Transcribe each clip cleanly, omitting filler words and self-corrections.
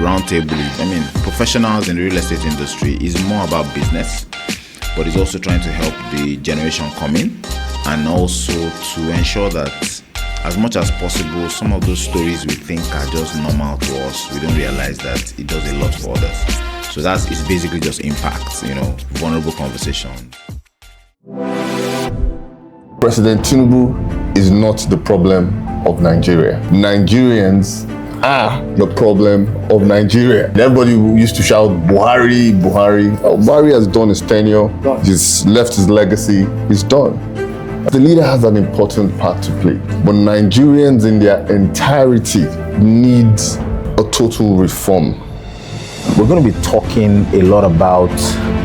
RoundTable professionals in the real estate industry is more about business, but it's also trying to help the generation coming, and also to ensure that as much as possible, some of those stories we think are just normal to us, we don't realize that it does a lot for others. So it's basically just impact, vulnerable conversation. President Tinubu is not the problem of Nigeria. Nigerians are the problem of Nigeria. Everybody used to shout, Buhari. Oh, Buhari has done his tenure, he's left his legacy, he's done. The leader has an important part to play, but Nigerians in their entirety need a total reform. We're going to be talking a lot about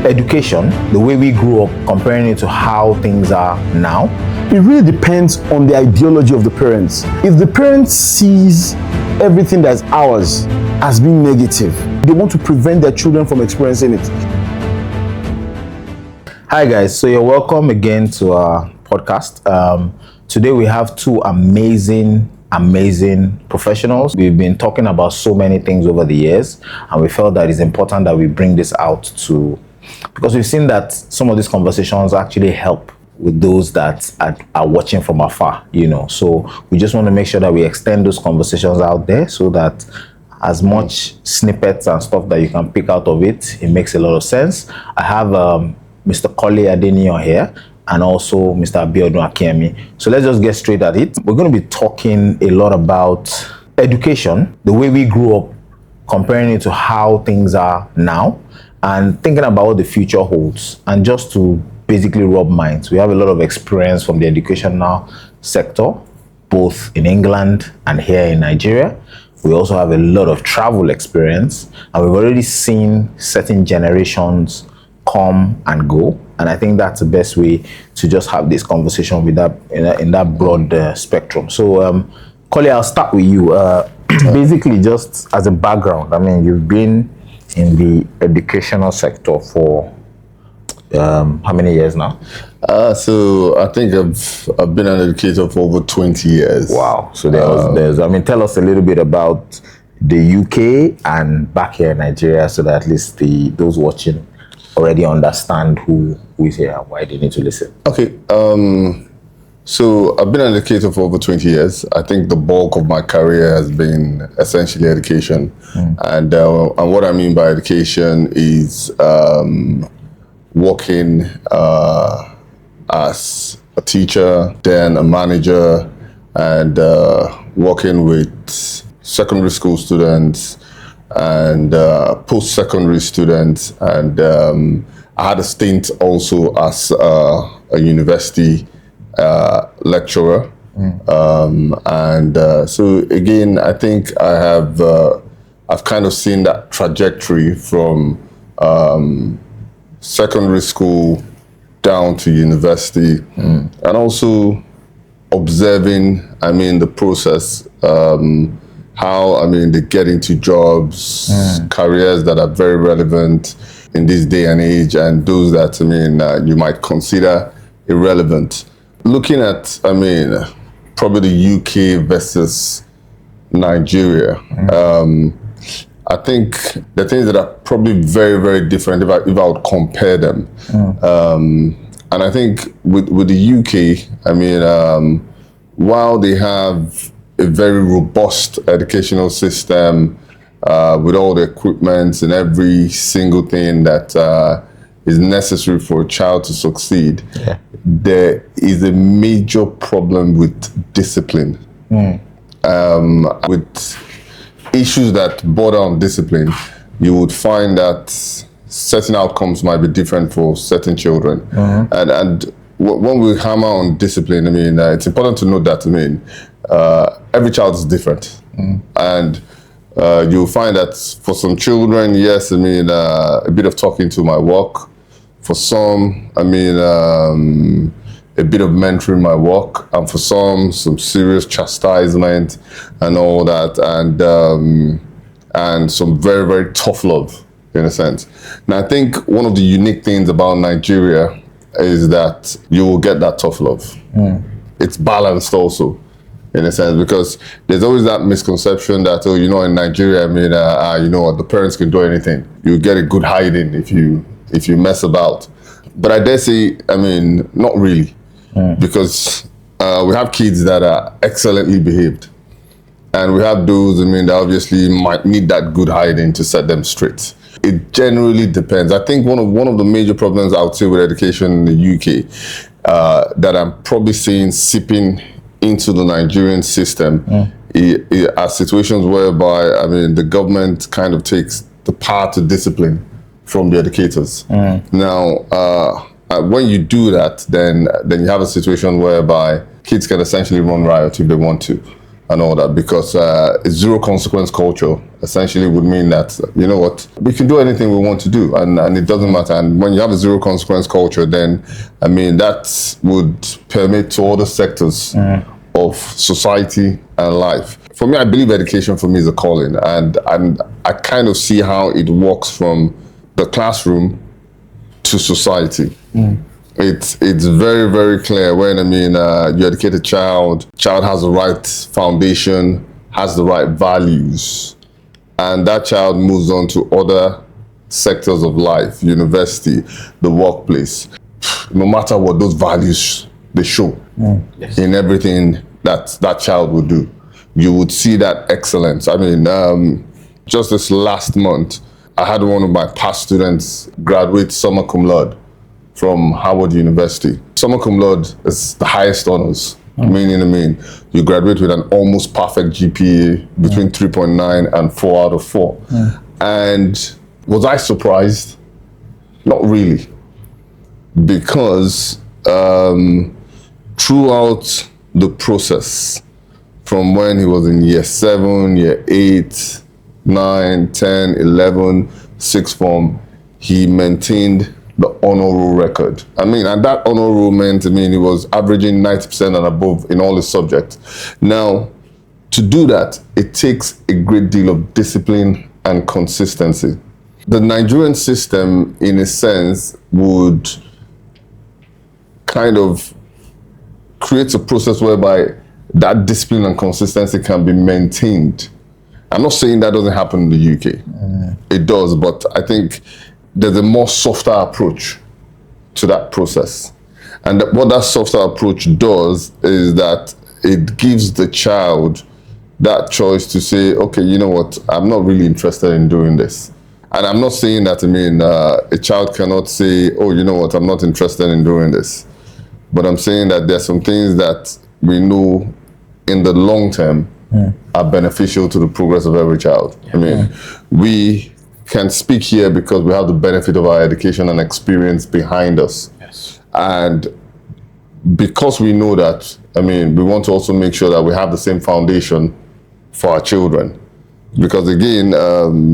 education, the way we grew up, comparing it to how things are now. It really depends on the ideology of the parents. If the parents sees everything that's ours as being negative, they want to prevent their children from experiencing it. Hi guys, so you're welcome again to our podcast. Today we have two amazing professionals. We've been talking about so many things over the years, and we felt that it's important that we bring this out because we've seen that some of these conversations actually help with those that are watching from afar, So we just want to make sure that we extend those conversations out there so that as much snippets and stuff that you can pick out of it makes a lot of sense. I have Mr. Kole Adeniyan here, and also Mr. Abiodun Adeyemi. So let's just get straight at it. We're going to be talking a lot about education, the way we grew up, comparing it to how things are now, and thinking about what the future holds. And just to basically rub minds, we have a lot of experience from the educational sector, both in England and here in Nigeria. We also have a lot of travel experience, and we've already seen certain generations come and go. And I think that's the best way to just have this conversation with that in that broad spectrum. So, Kole, I'll start with you. Basically, just as a background, you've been in the educational sector for how many years now? So I think I've been an educator for over 20 years. Wow. So tell us a little bit about the UK and back here in Nigeria, so that at least those watching already understand who is here and why they need to listen. Okay, so I've been an educator for over 20 years. I think the bulk of my career has been essentially education. And what I mean by education is working as a teacher, then a manager, and working with secondary school students and post-secondary students, and I had a stint also as a university lecturer. So again, I think I've kind of seen that trajectory from secondary school down to university, and also observing, the process, how, they get into jobs, careers that are very relevant in this day and age, and those that, you might consider irrelevant. Looking at, probably the UK versus Nigeria, I think the things that are probably very, very different if I would compare them. And I think with the UK, while they have a very robust educational system with all the equipment and every single thing that is necessary for a child to succeed, there is a major problem with discipline. With issues that border on discipline, you would find that certain outcomes might be different for certain children. And when we hammer on discipline, it's important to note that, every child is different. And you'll find that for some children, yes, a bit of talking to might work. For some, a bit of mentoring might work. And for some serious chastisement and all that. And some very, very tough love, in a sense. Now, I think one of the unique things about Nigeria is that you will get that tough love. It's balanced also. in a sense, because there's always that misconception that, oh, in Nigeria, the parents can do anything. You get a good hiding if you mess about. But I dare say, not really, because we have kids that are excellently behaved, and we have those, that obviously might need that good hiding to set them straight. It generally depends. I think one of the major problems I would say with education in the UK that I'm probably seeing seeping into the Nigerian system are situations whereby, the government kind of takes the power to discipline from the educators. Now, when you do that, then you have a situation whereby kids can essentially run riot if they want to and all that, because a zero consequence culture essentially would mean that, we can do anything we want to do and it doesn't matter. And when you have a zero consequence culture, then, that would permeate to other sectors of society and life. For me, I believe education for me is a calling, and I kind of see how it works from the classroom to society. It's very, very clear when, you educate a child has the right foundation, has the right values, and that child moves on to other sectors of life, university, the workplace. No matter what, those values, they show in everything that child would do. You would see that excellence. Just this last month, I had one of my past students graduate summa cum laude from Harvard University. Summa cum laude is the highest honors, meaning you graduate with an almost perfect GPA between 3.9 and 4 out of 4. And was I surprised? Not really, because throughout the process, from when he was in year 7, year 8, 9, 10, 11, sixth form, he maintained the honor roll record. And that honor roll meant, he was averaging 90% and above in all his subjects. Now, to do that, it takes a great deal of discipline and consistency. The Nigerian system, in a sense, would kind of create a process whereby that discipline and consistency can be maintained. I'm not saying that doesn't happen in the UK. It does, but I think there's a more softer approach to that process. And what that softer approach does is that it gives the child that choice to say, okay, you know what, I'm not really interested in doing this. And I'm not saying that, a child cannot say, oh, you know what, I'm not interested in doing this. But I'm saying that there's some things that we know in the long term are beneficial to the progress of every child. We can speak here because we have the benefit of our education and experience behind us. Yes. And because we know that, we want to also make sure that we have the same foundation for our children. Because again,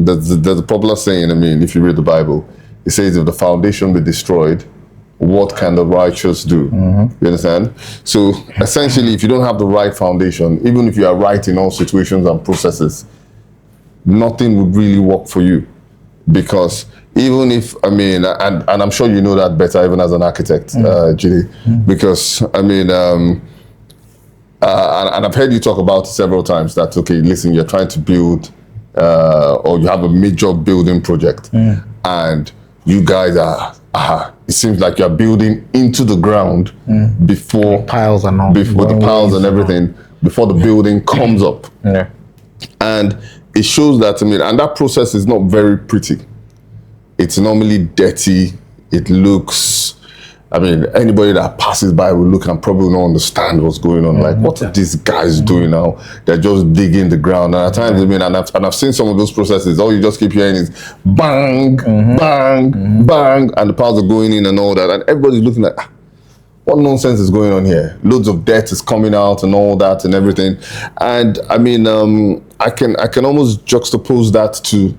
there's a popular saying, if you read the Bible, it says if the foundation be destroyed, what can the righteous do? You understand? So essentially, if you don't have the right foundation, even if you are right in all situations and processes, nothing would really work for you. Because even if, and I'm sure you know that better even as an architect, Jide, because, and I've heard you talk about it several times that, okay, listen, you're trying to build, or you have a major building project, and you guys it seems like you're building into the ground before piles and all, before the piles and everything, before the building comes up. And it shows that, and that process is not very pretty. It's normally dirty. It looks, anybody that passes by will look and probably not understand what's going on. Like, what are these guys doing now? They're just digging the ground. And at times, and I've seen some of those processes, all you just keep hearing is bang, bang, bang, and the piles are going in and all that. And everybody's looking like, what nonsense is going on here? Loads of dirt is coming out and all that and everything. And I can almost juxtapose that to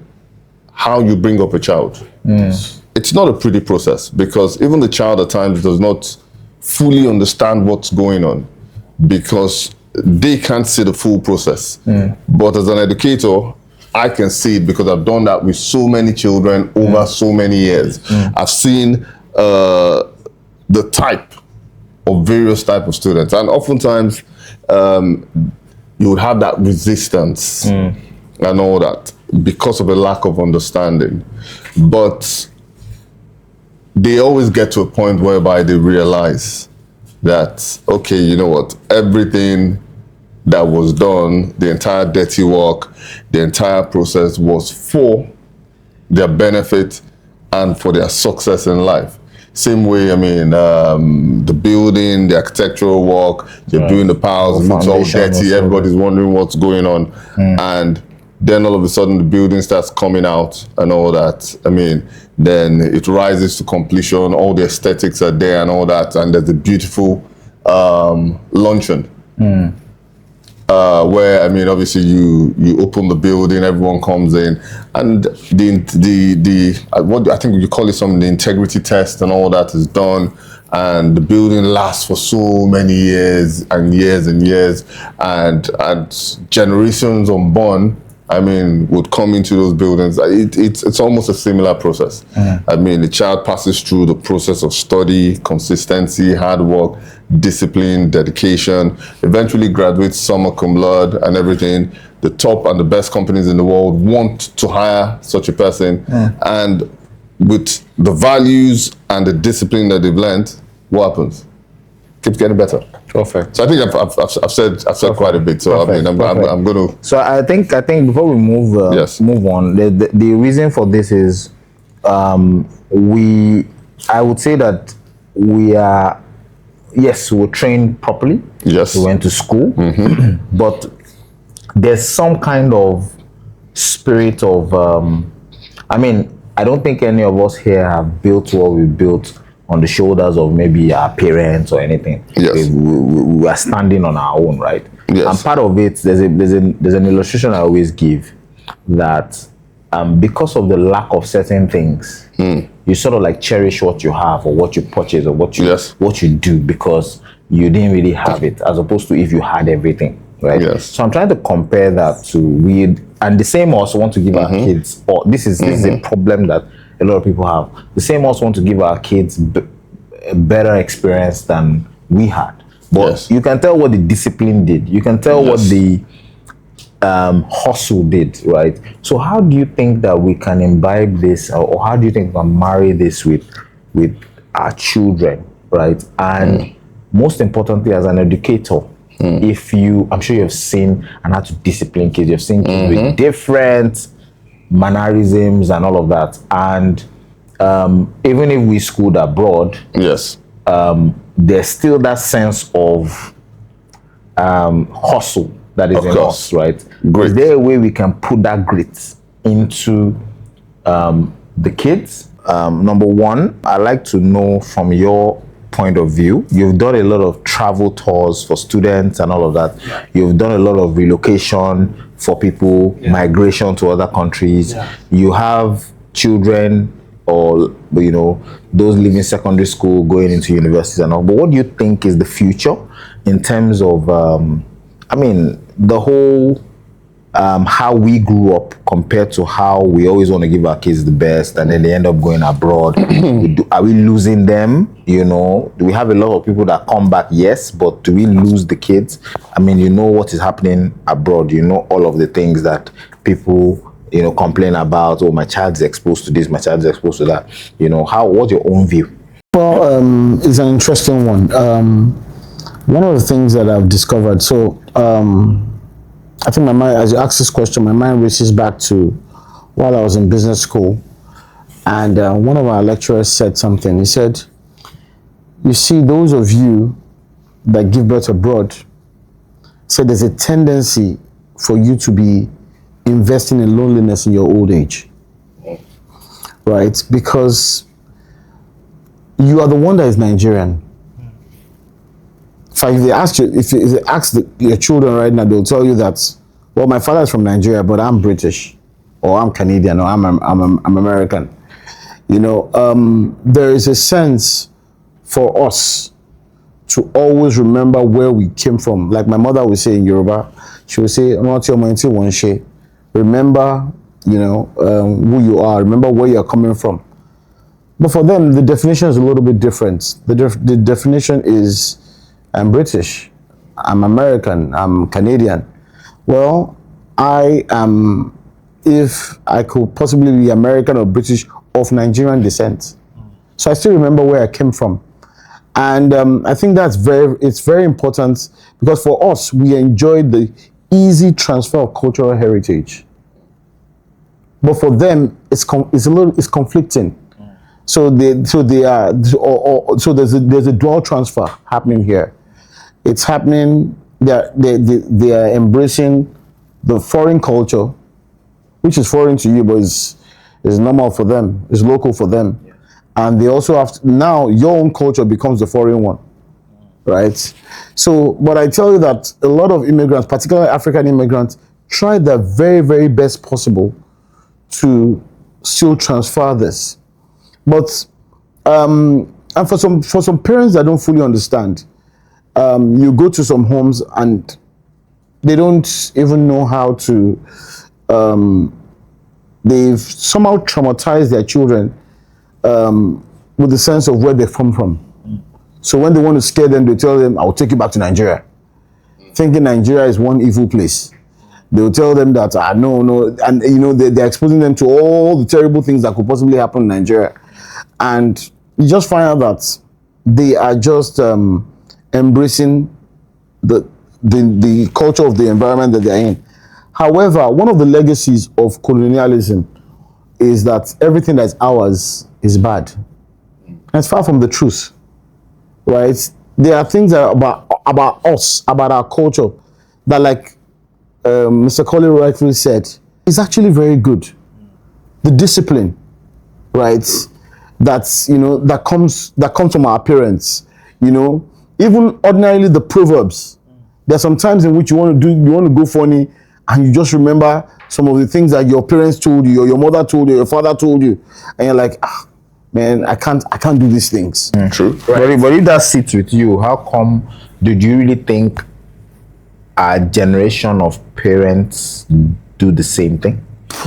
how you bring up a child. It's not a pretty process, because even the child at times does not fully understand what's going on, because they can't see the full process. But as an educator, I can see it because I've done that with so many children over so many years. I've seen the type of various type of students, and oftentimes you would have that resistance and all that because of a lack of understanding. But they always get to a point whereby they realize that, okay, you know what, everything that was done, the entire dirty work, the entire process was for their benefit and for their success in life. Same way, I mean, the building, the architectural work, you're doing the piles, it looks all dirty, everybody's wondering what's going on. And then all of a sudden the building starts coming out and all that. I mean, then it rises to completion, all the aesthetics are there and all that, and there's a beautiful luncheon. Where, I mean, obviously you open the building, everyone comes in, and what I think you call it something, the integrity test and all that is done, and the building lasts for so many years and years and years, and generations unborn, I mean, would come into those buildings. It's almost a similar process. I mean, the child passes through the process of study, consistency, hard work, discipline, dedication, eventually graduates summa cum laude and everything. The top and the best companies in the world want to hire such a person. And with the values and the discipline that they've learned, what happens? Keeps getting better. Perfect. So I think I've said quite a bit. So Perfect. I mean, I'm going to. So I think before we move on, the reason for this is I would say that we are, yes, we're trained properly. Yes. We went to school, but there's some kind of spirit of I mean, I don't think any of us here have built what we built on the shoulders of maybe our parents or anything. Yes. We are standing on our own, right? Yes. And part of it, there's an illustration I always give that because of the lack of certain things, you sort of like cherish what you have or what you purchase or what you do because you didn't really have it, as opposed to if you had everything, right? Yes. So I'm trying to compare that to and the same also want to give our kids, or this is a problem that a lot of people have. The same also want to give our kids a better experience than we had. But you can tell what the discipline did. You can tell what the hustle did, right? So how do you think that we can imbibe this, or how do you think we can marry this with our children, right? And most importantly, as an educator, I'm sure you've seen and how to discipline kids. You've seen kids with different mannerisms and all of that, and even if we schooled abroad, there's still that sense of hustle that is in us, right? Is there a way we can put that grit into the kids? Number one, I'd like to know from your point of view. You've done a lot of travel tours for students and all of that. You've done a lot of relocation for people, migration to other countries. You have children, or those leaving secondary school going into universities and all. But what do you think is the future in terms of the whole how we grew up compared to how we always want to give our kids the best and then they end up going abroad? Are we losing them? Do we have a lot of people that come back? Yes, but do we lose the kids? I mean, what is happening abroad, all of the things that people complain about. Oh, my child is exposed to this, my child is exposed to that. What's your own view? Well, it's an interesting one. One of the things that I've discovered, so I think my mind, as you ask this question, my mind races back to while I was in business school, and one of our lecturers said something. He said, you see, those of you that give birth abroad, said there's a tendency for you to be investing in loneliness in your old age, right? Because you are the one that is Nigerian. In fact, if they ask your children right now, they'll tell you that, well, my father is from Nigeria, but I'm British, or I'm Canadian, or I'm American. There is a sense for us to always remember where we came from. Like my mother would say in Yoruba, she would say, remember, who you are, remember where you're coming from. But for them, the definition is a little bit different. The definition is, I'm British, I'm American, I'm Canadian. Well, I am, if I could possibly be American or British of Nigerian descent. So I still remember where I came from. And I think it's very important, because for us, we enjoy the easy transfer of cultural heritage. But for them, it's conflicting. So there's a dual transfer happening here. It's happening. They are embracing the foreign culture, which is foreign to you, but is normal for them. It's local for them, and they also have to, now your own culture becomes the foreign one, right? So, but I tell you that a lot of immigrants, particularly African immigrants, try their very, very best possible to still transfer this. But and for some parents that don't fully understand, you go to some homes and they don't even know how to. They've somehow traumatized their children with the sense of where they come from. So when they want to scare them, they tell them, "I'll take you back to Nigeria," thinking Nigeria is one evil place. They'll tell them that no, and they're exposing them to all the terrible things that could possibly happen in Nigeria. And you just find out that they are just embracing the culture of the environment that they're in. However, one of the legacies of colonialism is that everything that's ours is bad. And it's far from the truth, right? There are things that are about us, about our culture, that, like Mr. Kole rightfully said, is actually very good. The discipline, right? That comes from our parents, even ordinarily the proverbs. There are some times in which you want to go funny, and you just remember some of the things that your parents told you, or your mother told you, or your father told you, and you're like, man, I can't do these things. True. Right. But if that sits with you, how come did you really think a generation of parents do the same thing?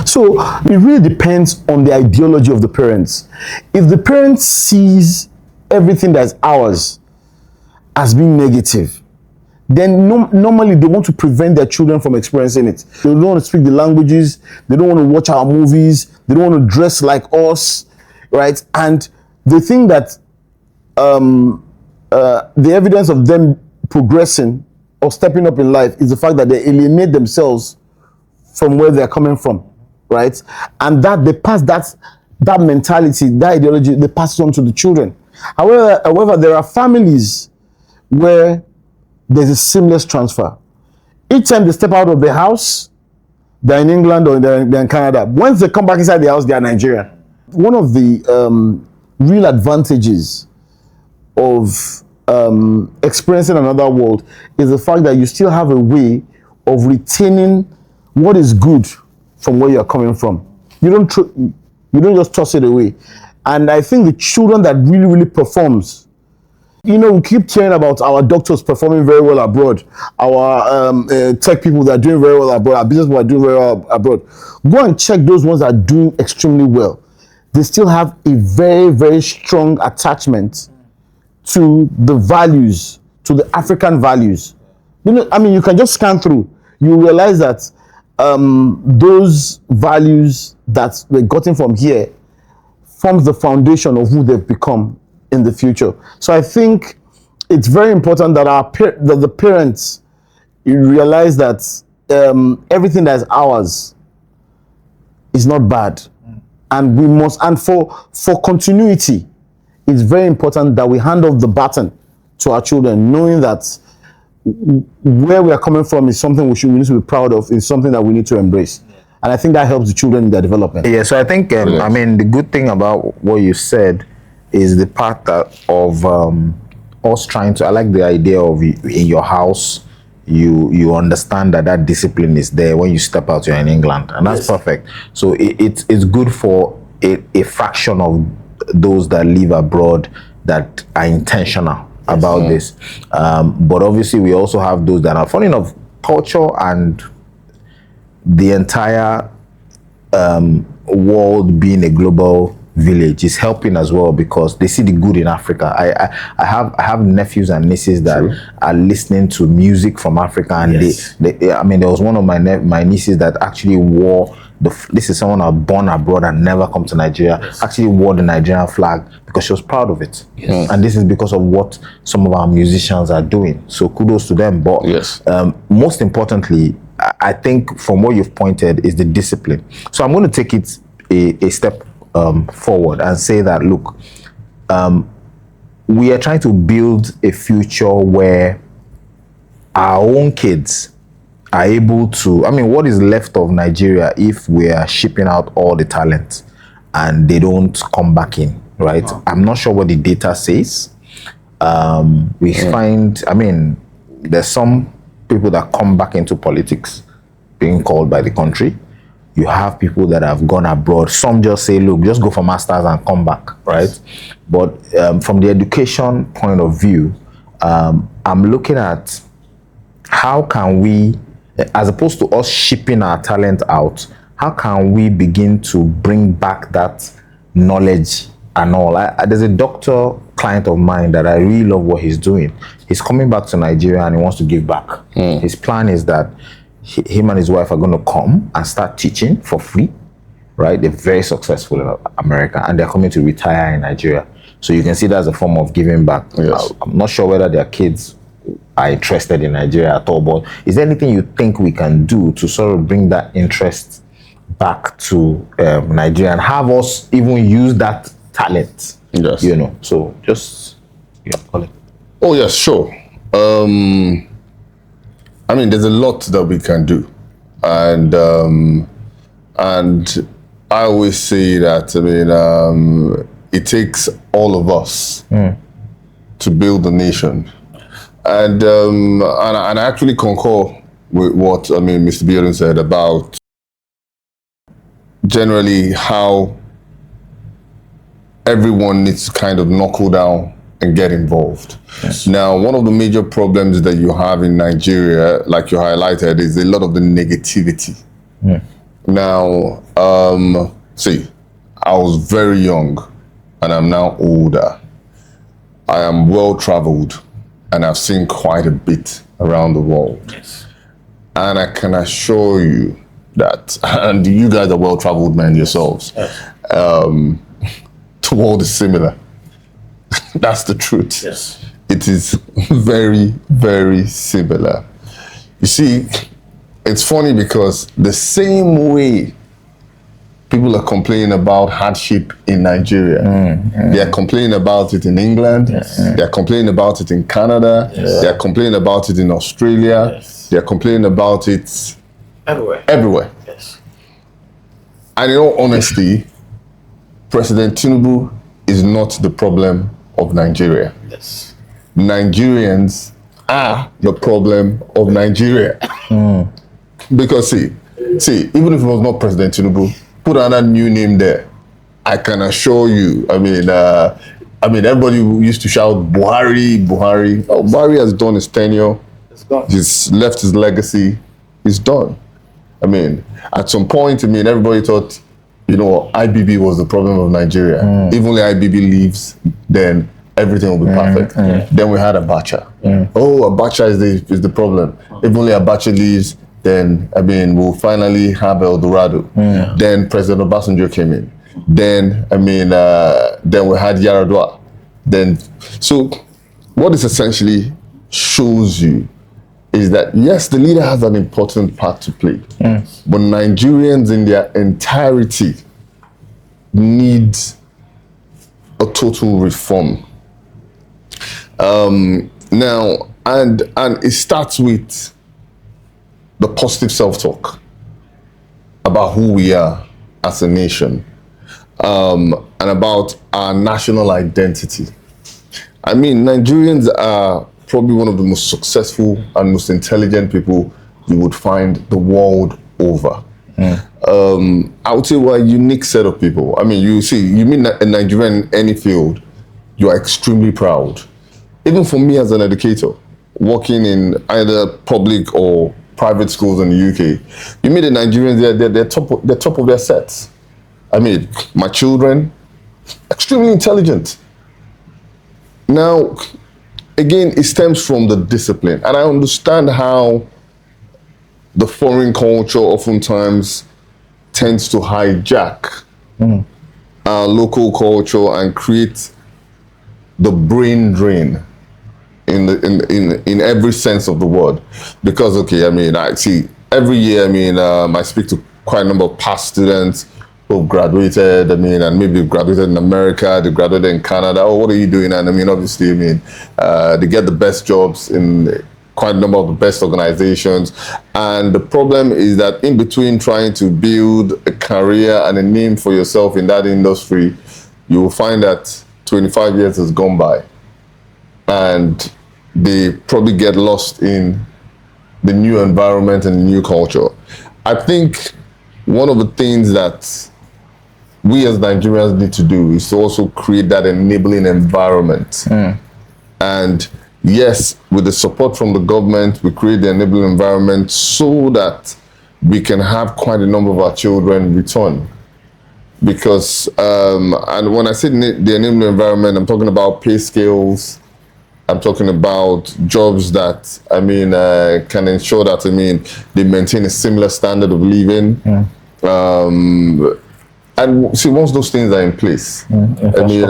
So it really depends on the ideology of the parents. If the parent sees everything that's ours as being negative, then normally they want to prevent their children from experiencing it. They don't want to speak the languages, they don't want to watch our movies, they don't want to dress like us, right? And they think that the evidence of them progressing or stepping up in life is the fact that they alienate themselves from where they're coming from, right? And that they pass that mentality, that ideology, they pass it on to the children. However, there are families where there's a seamless transfer. Each time they step out of the house, they're in England or they're in Canada. Once they come back inside the house, they are Nigerian. One of the real advantages of experiencing another world is the fact that you still have a way of retaining what is good from where you're coming from. You don't just toss it away. And I think the children that really, really performs, we keep hearing about our doctors performing very well abroad, our tech people that are doing very well abroad, our business people are doing very well abroad. Go and check those ones that are doing extremely well. They still have a very, very strong attachment to the values, to the African values. You can just scan through. You realize that those values that we're gotten from here forms the foundation of who they've become in the future. So I think it's very important that that the parents realize that everything that is ours is not bad, and we must. And for continuity, it's very important that we hand off the baton to our children, knowing that where we are coming from is something we need to be proud of. It's something that we need to embrace. And I think that helps the children in their development. Yeah, so I think, the good thing about what you said is the part of us trying to, I like the idea of in your house, you understand that discipline is there. When you step out, you're in England, and that's perfect. So it's good for a fraction of those that live abroad that are intentional about this. But obviously, we also have those that are, funny enough, culture and the entire world being a global village is helping as well, because they see the good in Africa. I have nephews and nieces that are listening to music from Africa, and they I mean, there was one of my nieces that actually wore this is someone who was born abroad and never come to Nigeria, actually wore the Nigerian flag because she was proud of it. And this is because of what some of our musicians are doing. So kudos to them. But most importantly, I think from what you've pointed is the discipline. So I'm going to take it a step forward and say that, look, we are trying to build a future where our own kids are able to, I mean, what is left of Nigeria if we are shipping out all the talent and they don't come back in, right? I'm not sure what the data says. We find, I mean, there's some people that come back into politics being called by the country. You have people that have gone abroad. Some just say, look, just go for masters and come back, right? But from the education point of view, I'm looking at how can we, as opposed to us shipping our talent out, how can we begin to bring back that knowledge and all? There's a doctor client of mine that I really love what he's doing. He's coming back to Nigeria and he wants to give back. His plan is that him and his wife are going to come and start teaching for free, right? They're very successful in America and they're coming to retire in Nigeria. So you can see that as a form of giving back. I'm not sure whether their kids are interested in Nigeria at all, but is there anything you think we can do to sort of bring that interest back to Nigeria and have us even use that talent? You know, so just call it. Oh yes, sure. I mean, there's a lot that we can do, and I always say that, I mean, it takes all of us to build a nation. And I actually concur with what, I mean, Mr. Abiodun said about generally how everyone needs to kind of knuckle down and get involved. Now, one of the major problems that you have in Nigeria, like you highlighted, is a lot of the negativity. Now, see, I was very young and I'm now older. I am well-traveled and I've seen quite a bit around the world. And I can assure you that, and you guys are well-traveled men yourselves, the world is similar. That's the truth. It is very, very similar. You see, it's funny because the same way people are complaining about hardship in Nigeria, they are complaining about it in England, they are complaining about it in Canada, they are complaining about it in Australia, they are complaining about it everywhere. And in all honesty, President Tinubu is not the problem of Nigeria. Nigerians are the problem of Nigeria. Because see, even if it was not President Tinubu, put another new name there, I can assure you, I mean, everybody used to shout Buhari. Oh, Buhari has done his tenure. He's left his legacy. He's done. I mean, at some point, I mean, everybody thought, you know, IBB was the problem of Nigeria. If only IBB leaves, then everything will be perfect. Then we had Abacha. Oh, Abacha is the problem. If only Abacha leaves, then, I mean, we'll finally have El Dorado. Then President Obasanjo came in. Then, I mean, then we had Yaradua. Then, so what this essentially shows you is that, yes, the leader has an important part to play, but Nigerians in their entirety need a total reform. Now, and it starts with the positive self-talk about who we are as a nation, and about our national identity. I mean, Nigerians are probably one of the most successful and most intelligent people you would find the world over. I would say we're a unique set of people. I mean, you meet a Nigerian in any field, you are extremely proud. Even for me as an educator, working in either public or private schools in the UK, you meet the Nigerians, they're top of their sets. I mean, my children extremely intelligent. Now, again, it stems from the discipline. And I understand how the foreign culture oftentimes tends to hijack our local culture and create the brain drain in every sense of the word. Because, okay, I mean, I see every year, I mean, I speak to quite a number of past students who graduated, I mean, and maybe graduated in America, they graduated in Canada. Oh, what are you doing? And I mean, obviously, I mean, they get the best jobs in quite a number of the best organizations. And the problem is that in between trying to build a career and a name for yourself in that industry, you will find that 25 years has gone by and they probably get lost in the new environment and the new culture. I think one of the things that we as Nigerians need to do is to also create that enabling environment. And yes, with the support from the government, we create the enabling environment so that we can have quite a number of our children return. Because, and when I say the enabling environment, I'm talking about pay scales, I'm talking about jobs that, I mean, can ensure that, I mean, they maintain a similar standard of living. And see, once those things are in place, I mean,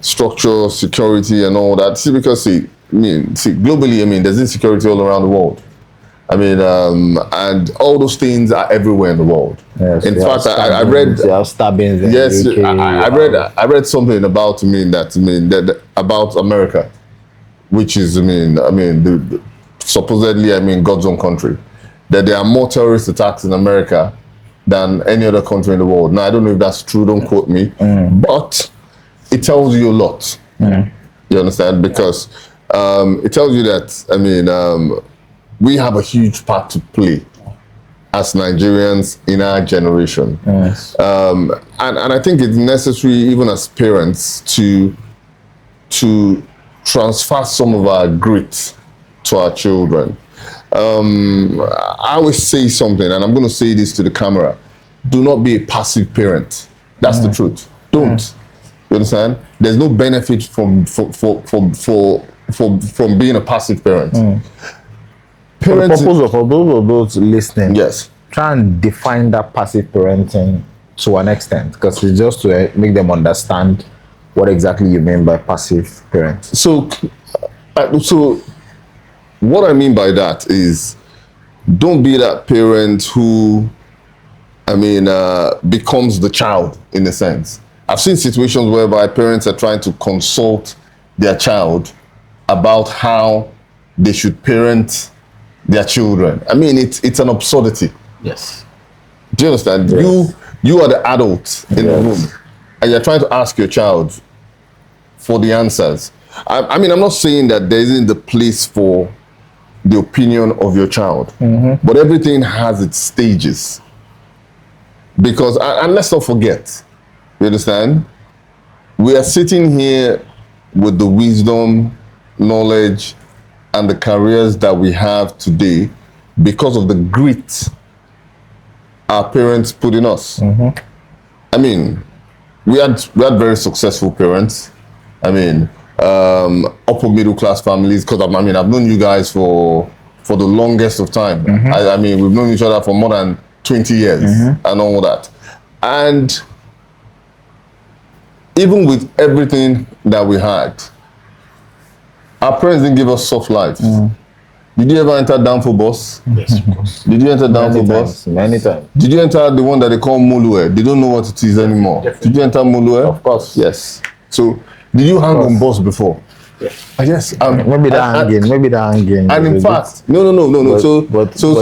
structure, security, and all that. See, because globally, I mean, there's insecurity all around the world. I mean, and all those things are everywhere in the world. Yes, in fact, I read. Stabbings in yes, the UK, I read something about about America, which is supposedly God's own country, that there are more terrorist attacks in America than any other country in the world. Now, I don't know if that's true, don't quote me, but it tells you a lot. You understand? Because it tells you that, we have a huge part to play as Nigerians in our generation. Yes. And I think it's necessary, even as parents, to transfer some of our grit to our children. I always say something, and I'm going to say this to the camera: do not be a passive parent. That's the truth. Don't. You understand? There's no benefit from being a passive parent. Parents, for the purpose of those listening, yes, try and define that passive parenting to an extent, because it's just to make them understand what exactly you mean by passive parent. So what I mean by that is, don't be that parent who, becomes the child, in a sense. I've seen situations whereby parents are trying to consult their child about how they should parent their children. It's an absurdity. Yes. Do you understand? Yes. You are the adult in the room, and you're trying to ask your child for the answers. I'm not saying that there isn't the place for the opinion of your child, but everything has its stages. Because, and let's not forget, you understand? We are sitting here with the wisdom, knowledge, and the careers that we have today because of the grit our parents put in us. We had very successful parents. Upper middle class families, because I've known you guys for the longest of time. We've known each other for more than 20 years and all that. And even with everything that we had, our parents didn't give us soft life. Did you ever enter Danfo bus? Yes, of course. Did you enter Danfo bus? Many times. Did you enter the one that they call Mulue? They don't know what it is anymore. Definitely. Did you enter Mulue? Of course. Yes. So, did you hang on bus before? Yes. Yes. Maybe that hanging. And in fact, no.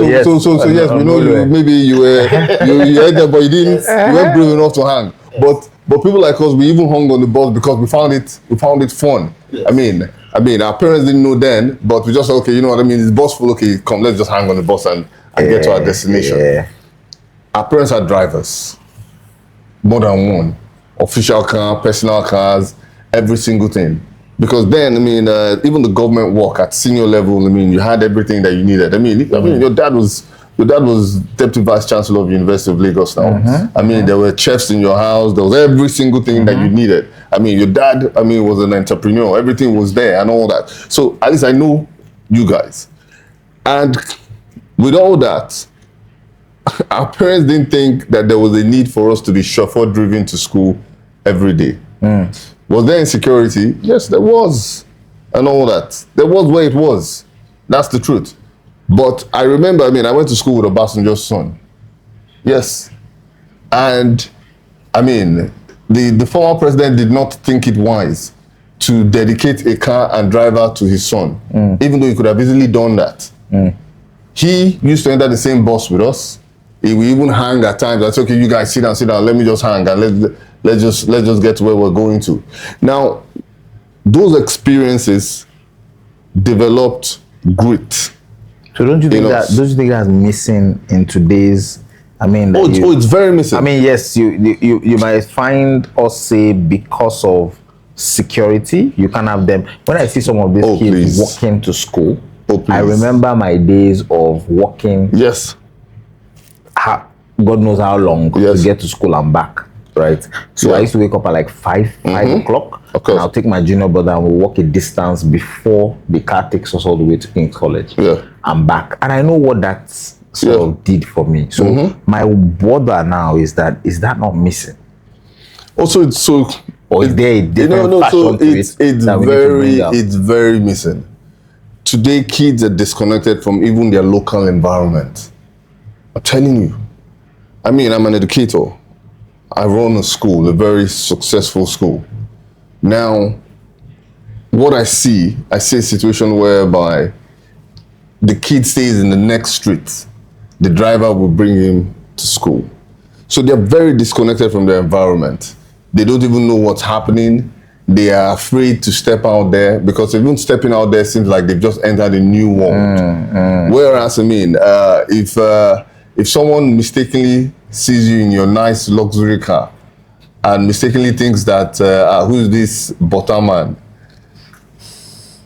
Yes, we know maybe you were you had there, but you didn't. You weren't brave enough to hang. Yes. But people like us, we even hung on the bus because we found it fun. Yes. Our parents didn't know then, but we just said, okay, you know what I mean? It's bus full, okay, come, let's just hang on the bus and get to our destination. Yeah. Our parents are drivers, more than one. Official car, personal cars, every single thing. Because then, even the government work at senior level, you had everything that you needed. Your dad was Your dad was Deputy Vice Chancellor of University of Lagos now. I mean, there were chefs in your house. There was every single thing that you needed. I mean, your dad, was an entrepreneur. Everything was there and all that. So at least I know you guys. And with all that, our parents didn't think that there was a need for us to be chauffeur driven to school every day. Was there insecurity? Yes, there was. And all that. There was where it was. That's the truth. But I remember, I went to school with Obasanjo's son. Yes. And, the former president did not think it wise to dedicate a car and driver to his son, even though he could have easily done that. He used to enter the same bus with us. He would even hang at times. I said, okay, you guys sit down, let me just hang and let's just get to where we're going to. Now, those experiences developed grit. So don't you think that's missing in today's? It's very missing. Yes, you might find us say because of security, you can have them. When I see some of these kids walking to school, I remember my days of walking. Yes. God knows how long to get to school and back, right? So I used to wake up at like 5 o'clock. And I'll take my junior brother and we'll walk a distance before the car takes us all the way to King's College. And back. And I know what that sort of did for me. So my bother now is that not missing? Also, it's so... Or is there a different fashion to it? It's very missing. Today, kids are disconnected from even their local environment. I'm telling you. I'm an educator. I run a school, a very successful school. Now, what I see a situation whereby the kid stays in the next street. The driver will bring him to school. So they're very disconnected from their environment. They don't even know what's happening. They are afraid to step out there because even stepping out there seems like they've just entered a new world. Whereas, if someone mistakenly sees you in your nice luxury car and mistakenly thinks that, who's this butter man?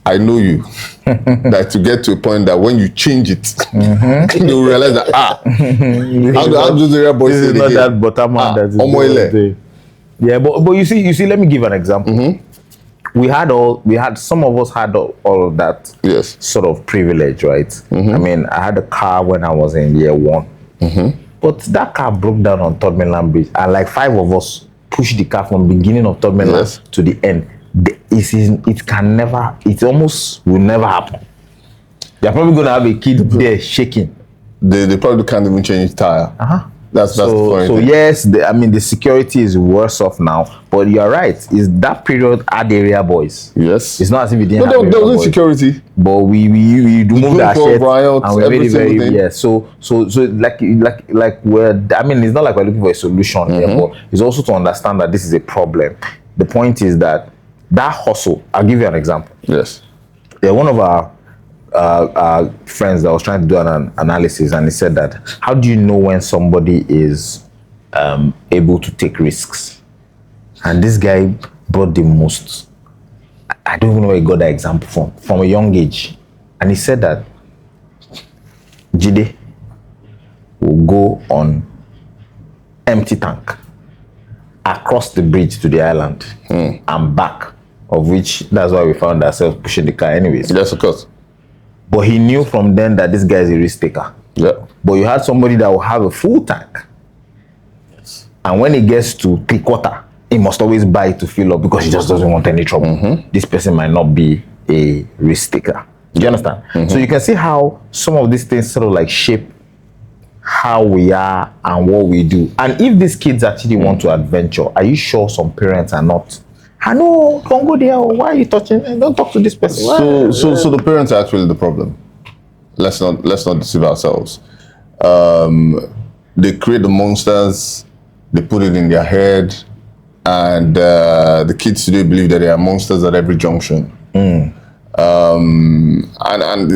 I know you. That to get to a point that when you change it, you'll realize that, how do the area boys this is not that butter man that is yeah, but you see, let me give an example. Some of us had all of that sort of privilege, right? I had a car when I was in year 1. But that car broke down on Third Mainland Bridge, and like 5 of us pushed the car from the beginning of Third Mainland to the end. It almost will never happen. They're probably going to have a kid there shaking. They probably can't even change tire. That's the point. So yes, the security is worse off now, but you're right. Is that period had area boys? Yes. It's not as if we didn't have there was insecurity. But we moved our shit and we made it very So like we're it's not like we're looking for a solution here, but it's also to understand that this is a problem. The point is that hustle. I'll give you an example. Yes. Yeah, one of our friends that was trying to do an analysis, and he said that how do you know when somebody is able to take risks? And this guy brought the most, I don't even know where he got that example from a young age, and he said that Jide will go on empty tank across the bridge to the island and back, of which that's why we found ourselves pushing the car anyways. Yes, of course. But he knew from then that this guy is a risk taker. Yeah. But you had somebody that will have a full tank. Yes. And when he gets to 3/4, he must always buy it to fill up because he just doesn't want any trouble. This person might not be a risk taker. Do you understand? So you can see how some of these things sort of like shape how we are and what we do. And if these kids actually want to adventure, are you sure some parents are not? I know, don't go there. Why are you touching? Don't talk to this person. So the parents are actually the problem. Let's not deceive ourselves. They create the monsters, they put it in their head, and the kids today believe that there are monsters at every junction. And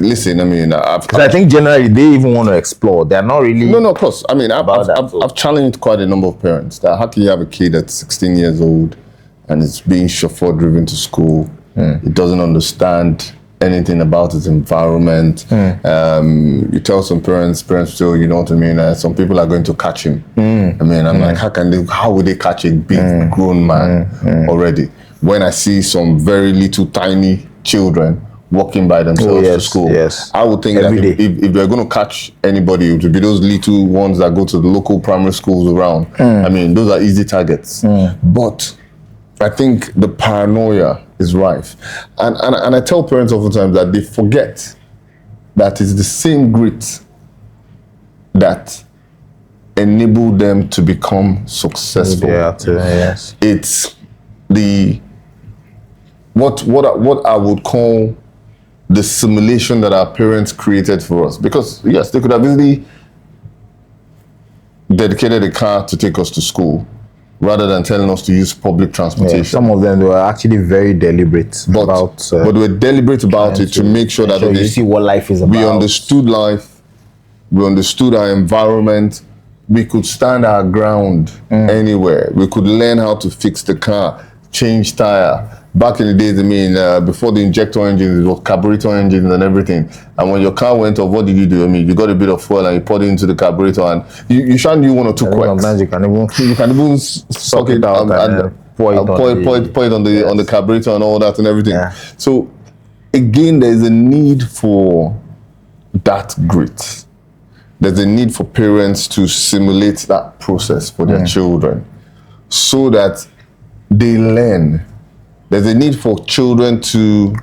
listen, because I think generally they even want to explore. They're not really. No, of course. I've challenged quite a number of parents that how can you have a kid that's 16 years old and it's being chauffeur driven to school? It doesn't understand anything about his environment. You tell some parents still, you know what I mean? Some people are going to catch him. I mean, I'm like, how would they catch a big grown man already? When I see some very little tiny children walking by themselves to school, I would think Every that if they're going to catch anybody, it would be those little ones that go to the local primary schools around. I mean, those are easy targets. But I think the paranoia is rife. And I tell parents oftentimes that they forget that it's the same grit that enabled them to become successful. It's the what I would call the simulation that our parents created for us. Because yes, they could have easily dedicated a car to take us to school rather than telling us to use public transportation. Some of them were actually very deliberate but they were deliberate about it to make sure that you see what life is about. We understood life, we understood our environment, we could stand our ground anywhere. We could learn how to fix the car, change tire. Back in the days, I mean, before the injector engines, it was carburetor engines and everything. And when your car went off, what did you do? I mean, you got a bit of fuel and you poured it into the carburetor, and you shan't do one or two quirks. Sometimes you can even suck it out and pour it on the carburetor and all that and everything. So again, there's a need for that grit. There's a need for parents to simulate that process for their children so that they learn. There's a need for children to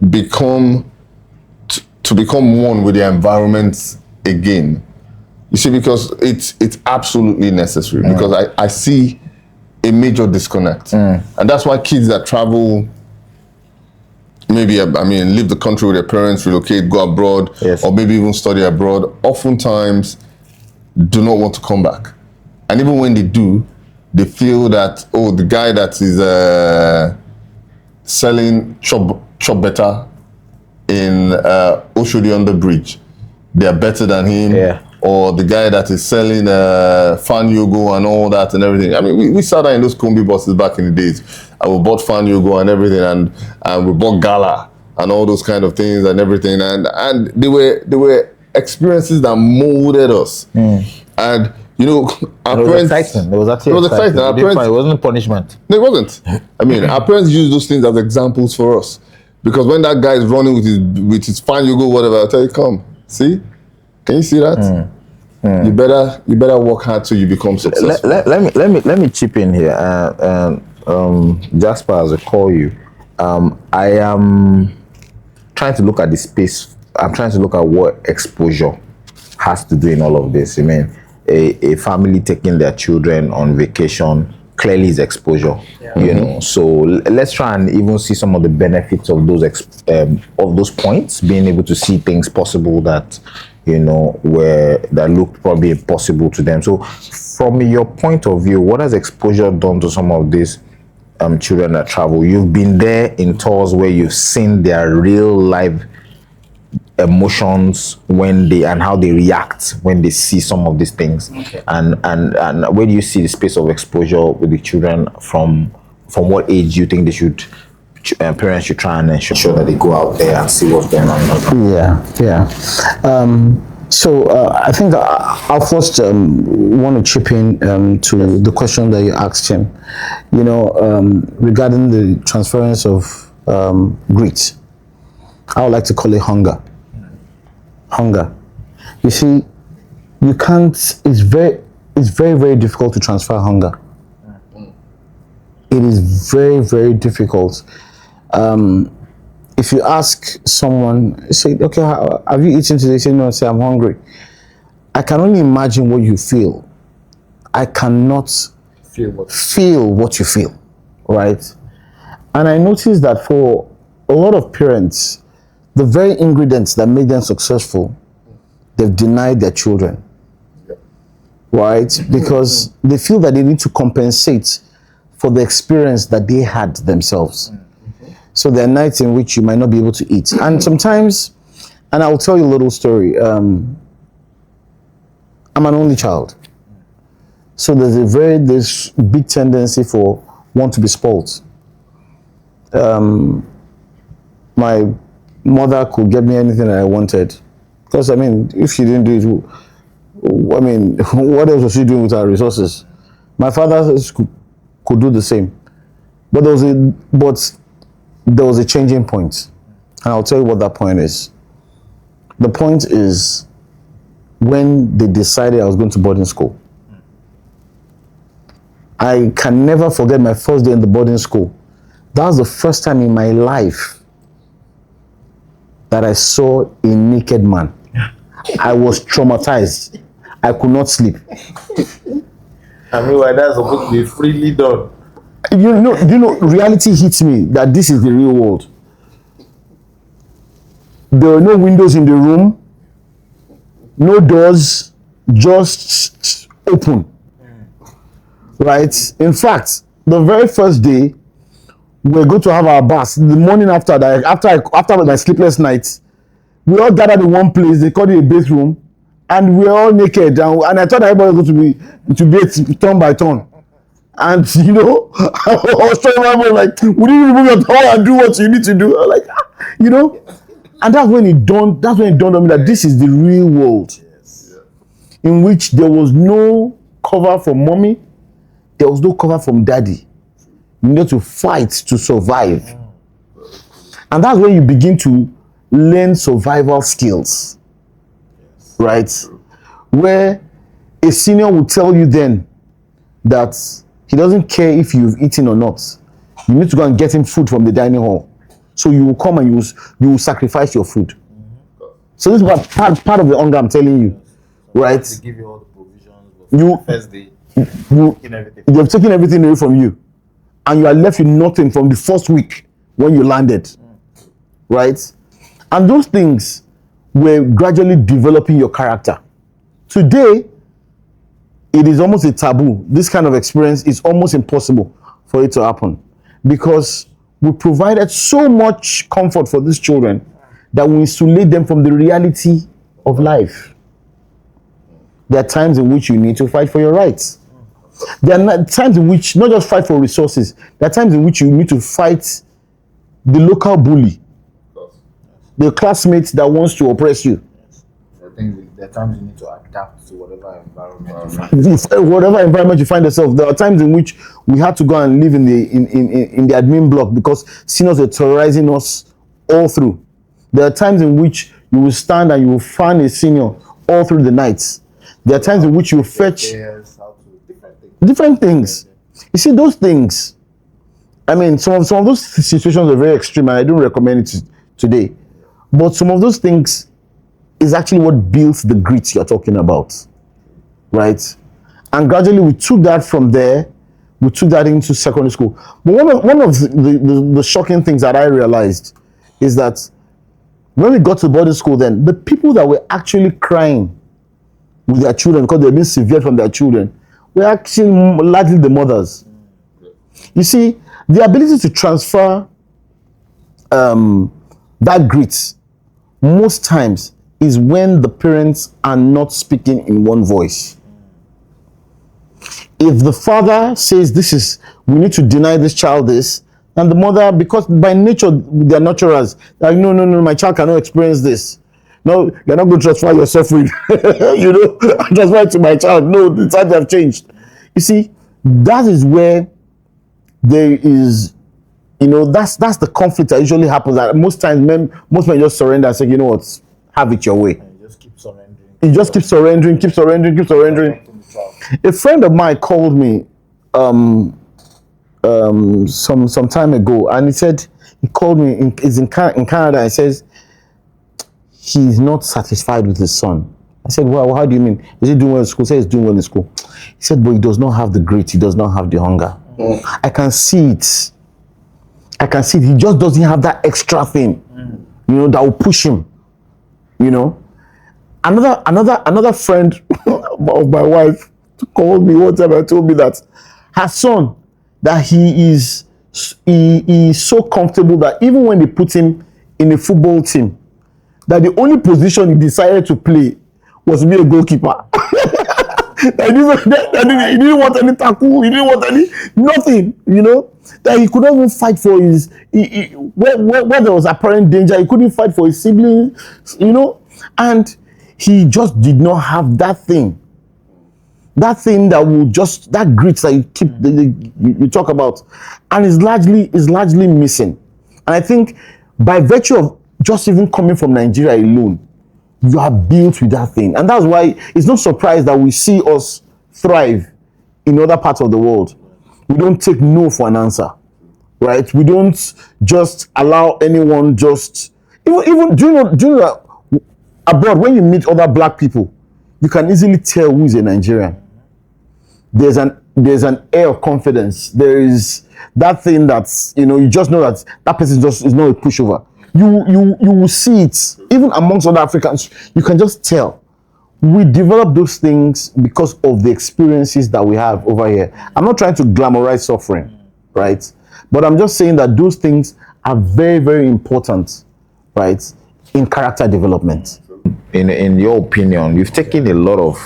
become one with their environment again. You see, because it's absolutely necessary. Because I see a major disconnect, and that's why kids that travel, maybe leave the country with their parents, relocate, go abroad, or maybe even study abroad, oftentimes do not want to come back. And even when they do, they feel that, the guy that is selling chop better in Oshodi under bridge, they are better than him. Or the guy that is selling Fan Yogo and all that and everything. I mean, we sat there in those combi buses back in the days, and we bought Fan Yogo and everything, and we bought Gala and all those kind of things and everything. And they were experiences that molded us. And you know, our parents. Exciting. It was actually exciting. Our parents, it wasn't punishment. No, it wasn't. I mean, our parents use those things as examples for us, because when that guy is running with his Fan Yogo, whatever, I'll tell you, come, see, can you see that? You better work hard till you become successful. Let me chip in here. Jasper, as I call you, I am trying to look at the space. I'm trying to look at what exposure has to do in all of this. I mean, a family taking their children on vacation clearly is exposure. You know, so let's try and even see some of the benefits of those points, being able to see things possible that, you know, that looked probably impossible to them. So from your point of view, what has exposure done to some of these children that travel? You've been there in tours where you've seen their real life emotions and how they react when they see some of these things. And where do you see the space of exposure with the children? From what age do you think they should parents should try and ensure that they go out there and see what's going on? So I think I'll first want to chip in to the question that you asked him, you know, regarding the transference of grit. I would like to call it hunger. You see, you can't. It's very, very difficult to transfer hunger. It is very, very difficult. If you ask someone, say, okay, have you eaten today? Say no. Say I'm hungry. I can only imagine what you feel. I cannot feel what you feel, right? And I noticed that for a lot of parents, the very ingredients that made them successful, they've denied their children, right? Because they feel that they need to compensate for the experience that they had themselves. So there are nights in which you might not be able to eat. And sometimes, and I'll tell you a little story. I'm an only child. So there's this big tendency for one to be spoiled. My mother could get me anything that I wanted. Because, I mean, if she didn't do it, I mean, what else was she doing with her resources? My father could do the same. But there was a changing point. And I'll tell you what that point is. The point is when they decided I was going to boarding school. I can never forget my first day in the boarding school. That was the first time in my life that I saw a naked man. I was traumatized. I could not sleep. I mean, why that's supposed to be freely done. You know, reality hits me that this is the real world. There were no windows in the room, no doors, just open. Right? In fact, the very first day, we're going to have our bath. The morning after that, after my sleepless nights, we all gathered in one place. They called it a bathroom, and we're all naked. And I thought everybody was going to be turn by turn. And you know, I was trying to remember, like, would you remove your towel and do what you need to do? I'm like, you know, and that's when it dawned on me that this is the real world, in which there was no cover from mommy, there was no cover from daddy. You need to fight to survive, and that's when you begin to learn survival skills, right? Where a senior will tell you then that he doesn't care if you've eaten or not. You need to go and get him food from the dining hall. So you will come and you will sacrifice your food. So this is part of the hunger I'm telling you, right? They give you all the provisions. First day, they've taken everything away from you, and you are left with nothing from the first week when you landed, right? And those things were gradually developing your character. Today, it is almost a taboo. This kind of experience is almost impossible for it to happen, because we provided so much comfort for these children that we insulate them from the reality of life. There are times in which you need to fight for your rights. There are times in which not just fight for resources, there are times in which you need to fight the local bully, the classmate that wants to oppress you. I think there are times you need to adapt to whatever environment whatever environment you find yourself. There are times in which we had to go and live in the admin block because seniors were terrorizing us all through. There are times in which you will stand and you will fan a senior all through the nights. There are times in which you will fetch different things. You see, those things, I mean, some of those situations are very extreme, and I don't recommend it today. But some of those things is actually what builds the grit you're talking about, right? And gradually we took that from there, we took that into secondary school. But one of the shocking things that I realized is that when we got to boarding school then, the people that were actually crying with their children because they've been severed from their children were actually largely the mothers. You see, the ability to transfer that grit most times is when the parents are not speaking in one voice. If the father says we need to deny this child this, and the mother, because by nature they're nurturers, like no, my child cannot experience this. No, you're not going to transfer your suffering, transfer it to my child. No, the times have changed. You see, that is where there is, that's the conflict that usually happens. That most times most men just surrender and say, you know what, have it your way. And you just keep surrendering. You just keep surrendering. A friend of mine called me some time ago, and he called me. He's in Canada. And says he's not satisfied with his son. I said, well, how do you mean? Is he doing well in school? He said he's doing well in school. He said, but he does not have the grit. He does not have the hunger. I can see it. He just doesn't have that extra thing, that will push him. Another friend of my wife called me one time and told me that her son, that he is so comfortable that even when they put him in a football team, that the only position he decided to play was to be a goalkeeper. That he didn't want any tackle, he didn't want any nothing, that he could not even fight for his where there was apparent danger, he couldn't fight for his siblings, and he just did not have that thing that will just, that grit that you talk about, and is largely missing. And I think by virtue of just even coming from Nigeria alone, you are built with that thing. And that's why it's no surprise that we see us thrive in other parts of the world. We don't take no for an answer, right? We don't just allow anyone just, even do you know that abroad, when you meet other black people, you can easily tell who is a Nigerian. There's an air of confidence. There is that thing that's, you just know that person just is not a pushover. You will see it even amongst other Africans. You can just tell. We develop those things because of the experiences that we have over here. I'm not trying to glamorize suffering, right? But I'm just saying that those things are very, very important, right, in character development. In your opinion, you've taken a lot of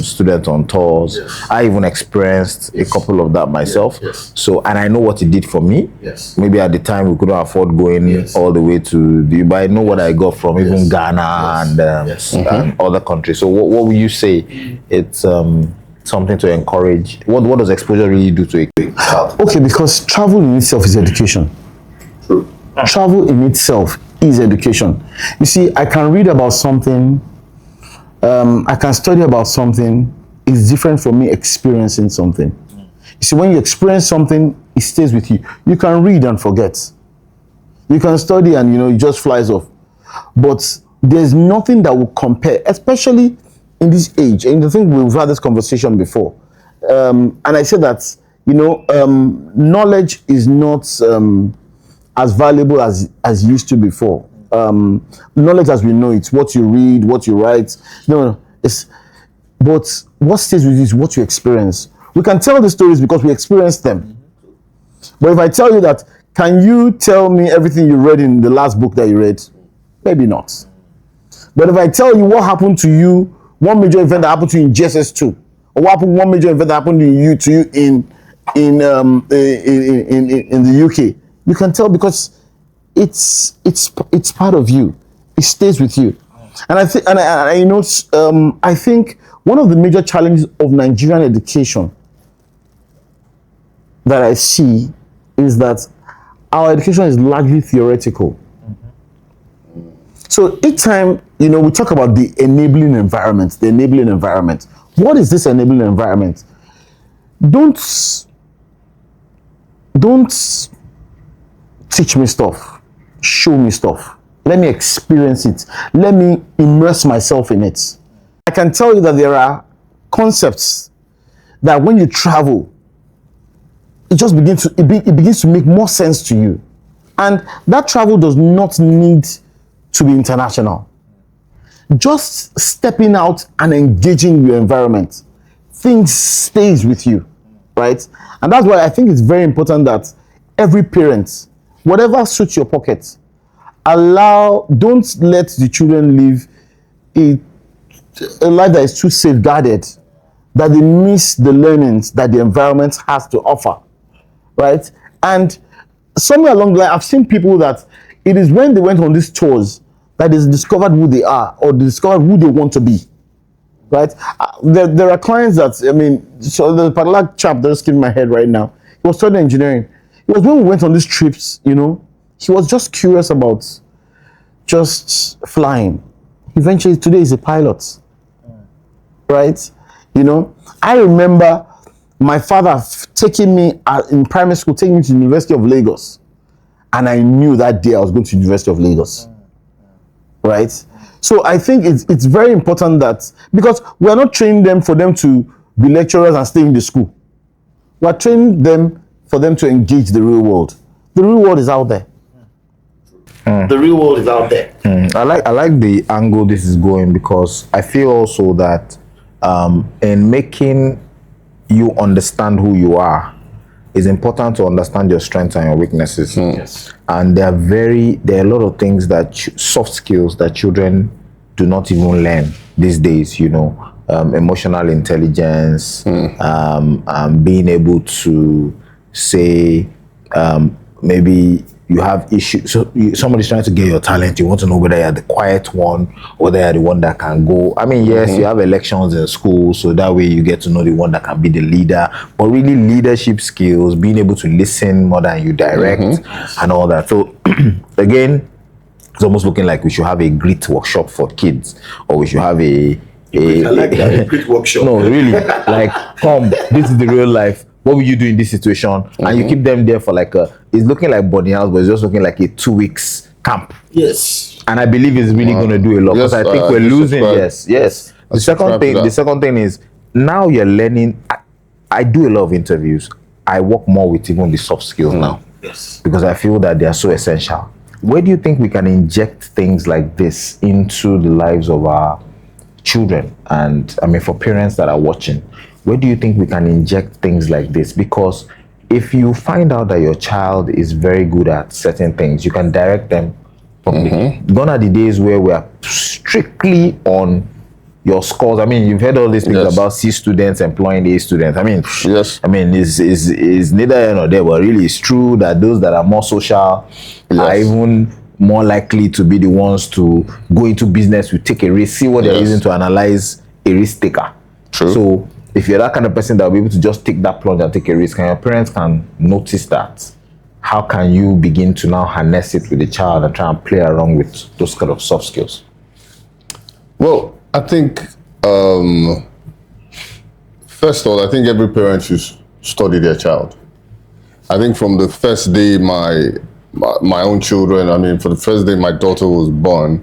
students on tours. Yes. I even experienced a couple of that myself. Yes. So, and I know what it did for me. Yes. Maybe at the time we couldn't afford going all the way to the, but I know what I got from even Ghana and other countries. So what would you say? It's something to encourage. What does exposure really do to a child? Okay, because travel in itself is education. True. Travel in itself is education. You see, I can read about something, I can study about something. It's different from me experiencing something. You see, when you experience something, it stays with you. You can read and forget. You can study and it just flies off. But there's nothing that will compare, especially in this age. And I think we've had this conversation before. And I said that knowledge is not as valuable as used to before. Knowledge as we know it, what you read, what you write. But what stays with you is what you experience. We can tell the stories because we experience them. But if I tell you that, can you tell me everything you read in the last book that you read? Maybe not. But if I tell you what happened to you, one major event that happened to you in GSS2, or one major event that happened to you in the UK, you can tell because it's part of you. It stays with you. And I think one of the major challenges of Nigerian education that I see is that our education is largely theoretical. So each time, we talk about the enabling environment, What is this enabling environment? Don't teach me stuff. Show me stuff. Let me experience it. Let me immerse myself in it. I can tell you that there are concepts that when you travel, it begins to make more sense to you. And that travel does not need to be international. Just stepping out and engaging your environment, things stays with you, right? And that's why I think it's very important that every parent, whatever suits your pocket, don't let the children live a life that is too safeguarded, that they miss the learnings that the environment has to offer, right? And somewhere along the line, I've seen people that it is when they went on these tours that they discovered who they are or they discovered who they want to be, right? There are clients that, so there's a particular chap that just came in my head right now. He was studying engineering. It was when we went on these trips, he was just curious about just flying. Eventually, today he's a pilot, right? I remember my father taking me in primary school, taking me to the University of Lagos. And I knew that day I was going to the University of Lagos, right? So I think it's very important that, because we are not training them for them to be lecturers and stay in the school. We are training them for them to engage the real world. The real world is out there. The real world is out there. I like the angle this is going, because I feel also that in making you understand who you are, it's important to understand your strengths and your weaknesses. Yes. And there are a lot of things that soft skills that children do not even learn these days. emotional intelligence, being able to say, maybe you have issues. So somebody's trying to get your talent. You want to know whether you're the quiet one or whether you're the one that can go. I mean, yes, you have elections in school, so that way you get to know the one that can be the leader. But really, leadership skills, being able to listen more than you direct, and all that. So again, it's almost looking like we should have a grit workshop for kids, or we should have a grit workshop. No, really, like, come, this is the real life. What will you do in this situation? And you keep them there for like it's looking like boarding house, but it's just looking like a 2 weeks camp. Yes. And I believe it's really going to do a lot, because I think we're losing. Yes. The second thing is, now you're learning. I do a lot of interviews. I work more with even the soft skills now. Yes. Because I feel that they are so essential. Where do you think we can inject things like this into the lives of our children? And I mean, for parents that are watching, where do you think we can inject things like this? Because if you find out that your child is very good at certain things, you can direct them properly. Gone are the days where we are strictly on your scores. I mean, you've heard all these things about C students employing A students. I mean, I mean, is neither here nor there, but really it's true that those that are more social are even more likely to be the ones to go into business, to take a risk, see what they're using to analyze a risk taker. True. So if you're that kind of person that will be able to just take that plunge and take a risk, and your parents can notice that, how can you begin to now harness it with the child and try and play around with those kind of soft skills? Well, I think, first of all, I think every parent should study their child. I think from the first day my own children, I mean, for the first day my daughter was born,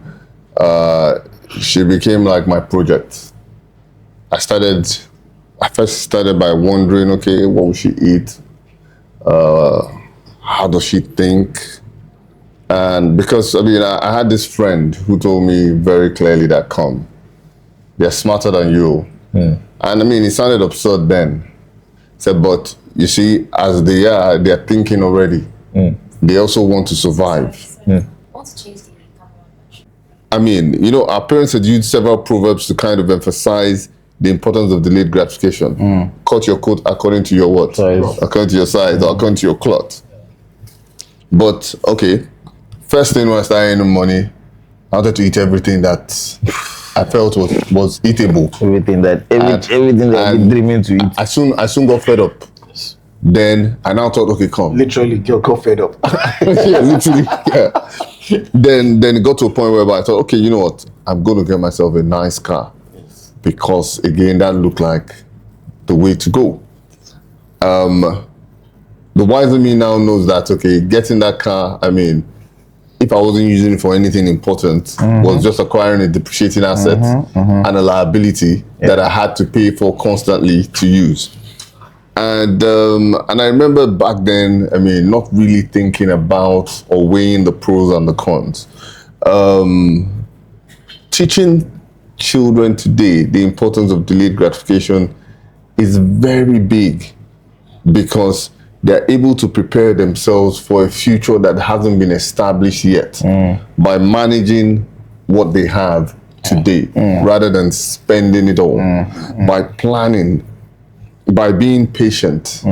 she became like my project. I first started by wondering, okay, what will she eat? How does she think? And because, I mean, I had this friend who told me very clearly that, they're smarter than you. And I mean, it sounded absurd then. He said, but you see, as they're thinking already. They also want to survive. I mean, you know, our parents had used several proverbs to kind of emphasize the importance of delayed gratification. Cut your coat according to your what? Size. According to your size, or according to your cloth. But, okay, first thing when I started earning money, I wanted to eat everything that I felt was eatable. Everything that you're dreaming to eat. I soon got fed up. Then I now thought, okay, literally, you got fed up. Yeah, literally. Yeah. Then it got to a point where I thought, okay, you know what? I'm going to get myself a nice car, because again, that looked like the way to go. The wiser me now knows that, okay, getting that car, I mean, if I wasn't using it for anything important, was just acquiring a depreciating asset and a liability that I had to pay for constantly to use. And I remember back then, I mean, not really thinking about or weighing the pros and the cons. Teaching children today the importance of delayed gratification is very big, because they're able to prepare themselves for a future that hasn't been established yet by managing what they have today rather than spending it all, by planning, by being patient,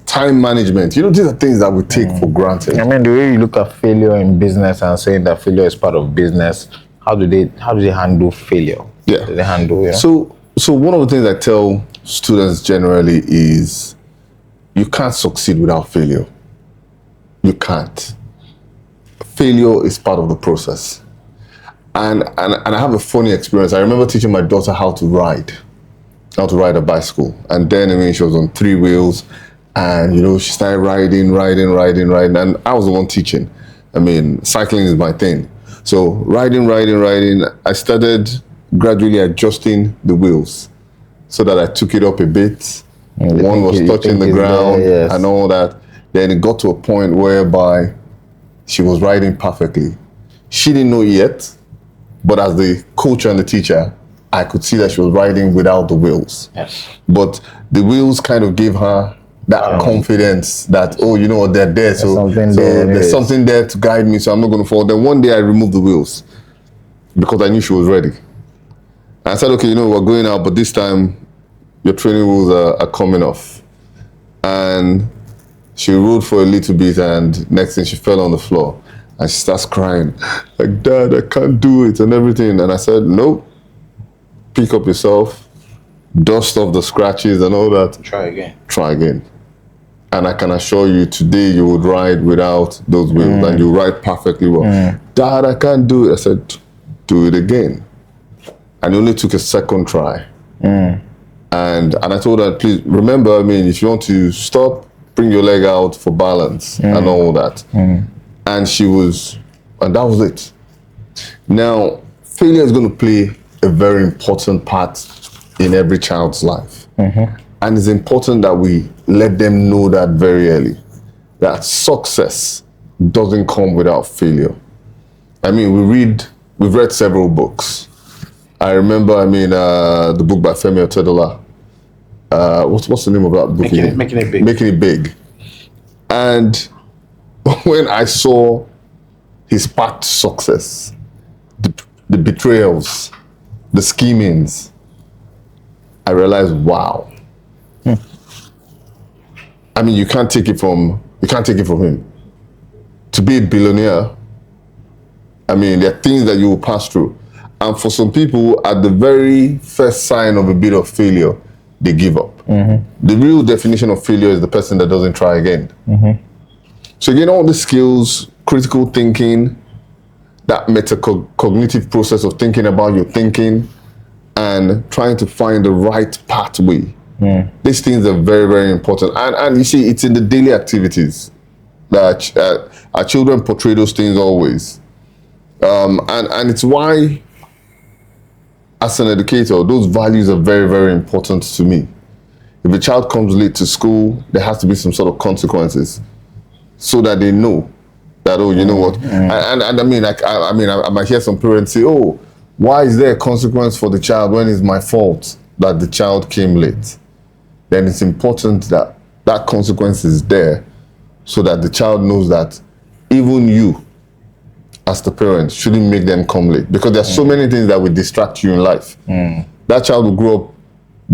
time management. You know, these are things that we take for granted. I mean, the way you look at failure in business and saying that failure is part of business, how do they handle failure? Yeah. How do they handle it? So one of the things I tell students generally is, you can't succeed without failure. You can't. Failure is part of the process. And I have a funny experience. I remember teaching my daughter how to ride a bicycle. And then, I mean, she was on 3 wheels, and, you know, she started riding. And I was the one teaching. I mean, cycling is my thing. So riding. I started gradually adjusting the wheels so that I took it up a bit. One was touching the ground and all that. Then it got to a point whereby she was riding perfectly. She didn't know yet, but as the coach and the teacher, I could see that she was riding without the wheels. Yes. But the wheels kind of gave her that confidence that, oh, you know what, they're there. So there's something there to guide me, so I'm not going to fall. Then one day I removed the wheels because I knew she was ready. I said, okay, we're going out, but this time your training wheels are coming off. And she rode for a little bit, and next thing she fell on the floor. And she starts crying, like, Dad, I can't do it and everything. And I said, nope, pick up yourself, dust off the scratches and all that. Try again. And I can assure you, today you would ride without those wheels and you ride perfectly well. Dad, I can't do it. I said, do it again. And it only took a second try. And I told her, please remember, if you want to stop, bring your leg out for balance and all that. And and that was it. Now, failure is going to play a very important part in every child's life. And it's important that we let them know that very early, that success doesn't come without failure. We've read several books. I remember, the book by Femi Otedola. What's the name of that book? Making It Big. Making It Big. And when I saw his path to success, the betrayals, the schemings, I realized, wow. You can't take it from him. To be a billionaire, there are things that you will pass through. And for some people, at the very first sign of a bit of failure, they give up. The real definition of failure is the person that doesn't try again. So again, all the skills, critical thinking, that metacognitive process of thinking about your thinking and trying to find the right pathway. These things are very, very important. And you see, it's in the daily activities that our children portray those things always. And it's why, as an educator, those values are very, very important to me. If a child comes late to school, there has to be some sort of consequences so that they know that, oh, you know what? I might hear some parents say, oh, why is there a consequence for the child when it's my fault that the child came late? Then it's important that that consequence is there so that the child knows that even you, as the parent, shouldn't make them come late, because there's so many things that will distract you in life. That child will grow up,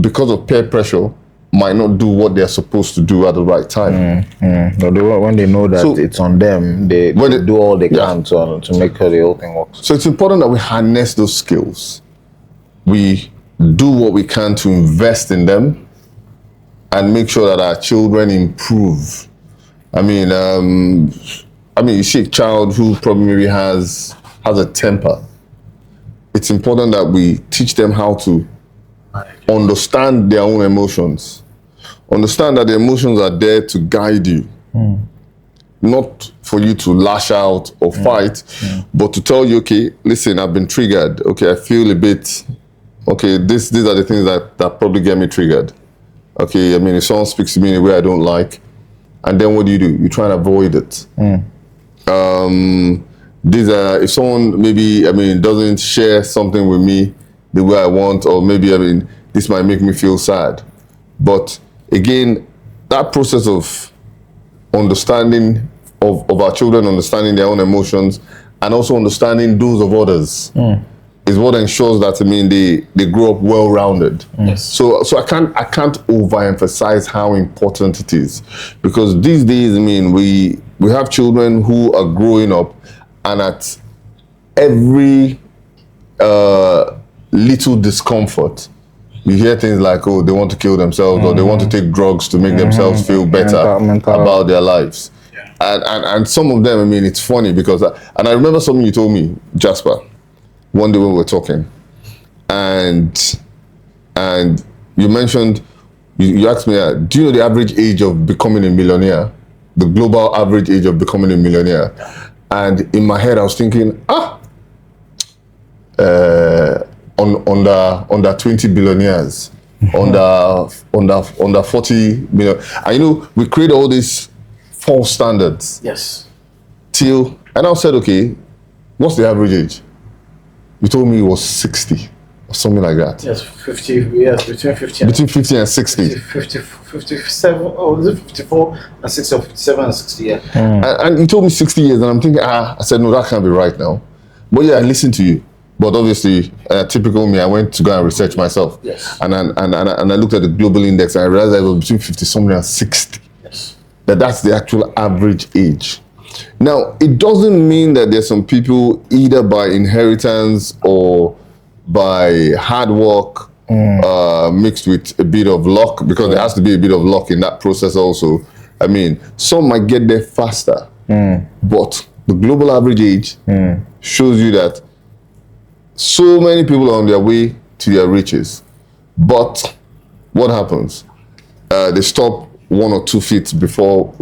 because of peer pressure, might not do what they're supposed to do at the right time. When they know that it's on them, they do all they can to make sure the whole thing works. So it's important that we harness those skills. We do what we can to invest in them and make sure that our children improve. You see a child who probably maybe has a temper. It's important that we teach them how to understand their own emotions. Understand that the emotions are there to guide you. Not for you to lash out or fight, but to tell you, okay, listen, I've been triggered. Okay, I feel a bit, okay, these are the things that probably get me triggered. Okay, if someone speaks to me in a way I don't like, and then what do? You try and avoid it. If someone maybe, doesn't share something with me the way I want, or maybe, this might make me feel sad. But again, that process of understanding of our children, understanding their own emotions, and also understanding those of others is what ensures that, they grow up well-rounded. So I can't overemphasize how important it is, because these days, we have children who are growing up, and at every little discomfort, you hear things like, oh, they want to kill themselves, or they want to take drugs to make themselves feel better about their lives. And some of them, it's funny because, and I remember something you told me, Jasper, one day when we were talking, and you mentioned, you asked me, do you know the average age of becoming a millionaire? The global average age of becoming a millionaire? And in my head, I was thinking, under 20 billionaires, under 40 million. And we create all these false standards. Yes. And I said, okay, what's the average age? You told me it was 60 or something like that. Yes, 50, yes, between 50 and 60. 57, or is it 54 and 60, or 57 and 60, yeah. And you told me 60 years, and I'm thinking, I said, no, that can't be right now. But yeah, I listened to you. But obviously, typical me, I went to go and research myself. Yes. And I looked at the global index and I realized that it was between 50 something and 60. Yes. That's the actual average age. Now, it doesn't mean that there's some people either by inheritance or by hard work mixed with a bit of luck, because there has to be a bit of luck in that process also. I mean, some might get there faster, but the global average age shows you that so many people are on their way to their riches. But what happens? They stop 1 or 2 feet before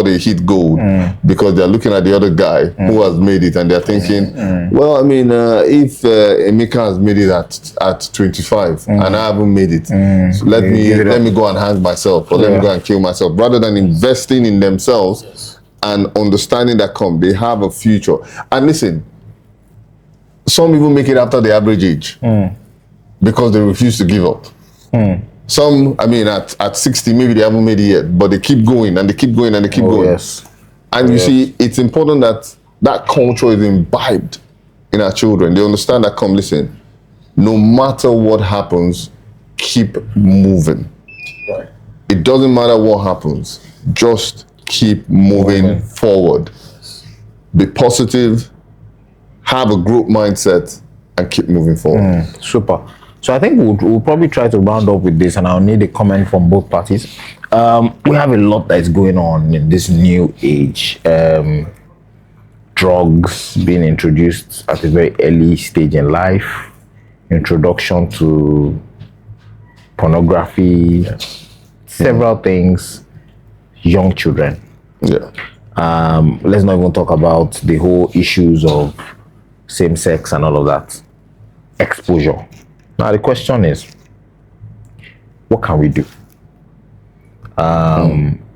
they hit gold, because they're looking at the other guy who has made it, and they're thinking, well, I mean, if Emeka has made it at 25 and I haven't made it, so let me go and hang myself, or let me go and kill myself, rather than investing in themselves and understanding that they have a future. And listen, some people make it after the average age because they refuse to give up. Some, I mean, at 60, maybe they haven't made it yet, but they keep going and they keep going and they keep going. Yes. And you see, it's important that that culture is imbibed in our children. They understand that, listen, no matter what happens, keep moving. Right. It doesn't matter what happens, just keep moving forward. Be positive, have a growth mindset, and keep moving forward. Super. So I think we'll probably try to round up with this, and I'll need a comment from both parties. We have a lot that is going on in this new age. Drugs being introduced at a very early stage in life, introduction to pornography, several things, young children. Yeah. Let's not even talk about the whole issues of same sex and all of that. Exposure. Now the question is, what can we do?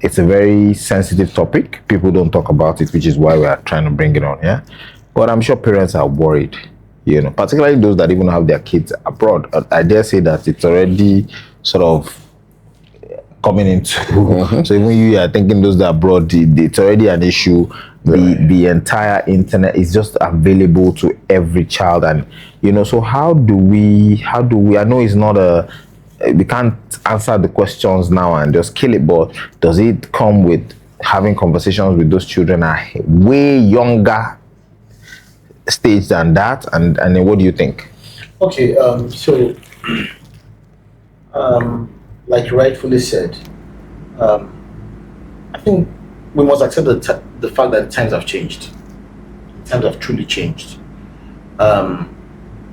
It's a very sensitive topic. People don't talk about it, which is why we are trying to bring it on here. But I'm sure parents are worried, particularly those that even have their kids abroad. I dare say that it's already sort of coming into, so even you are thinking those that are abroad, it's already an issue. The entire internet is just available to every child, and so how do we, I know it's not we can't answer the questions now and just kill it, but does it come with having conversations with those children at a way younger stage than that? And then what do you think? Okay, so like you rightfully said, I think we must accept the fact that times have changed. Times have truly changed. And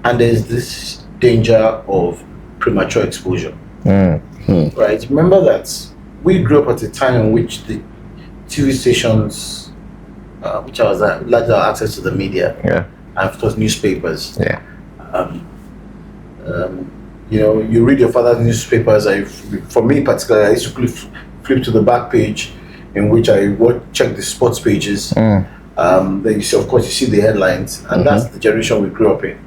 there's this danger of premature exposure. Right? Remember that we grew up at a time in which the TV stations, which was largely access to the media, and of course newspapers. You read your father's newspapers. For me particularly, I used to flip to the back page, in which I check the sports pages. Then you see, of course, you see the headlines, and that's the generation we grew up in.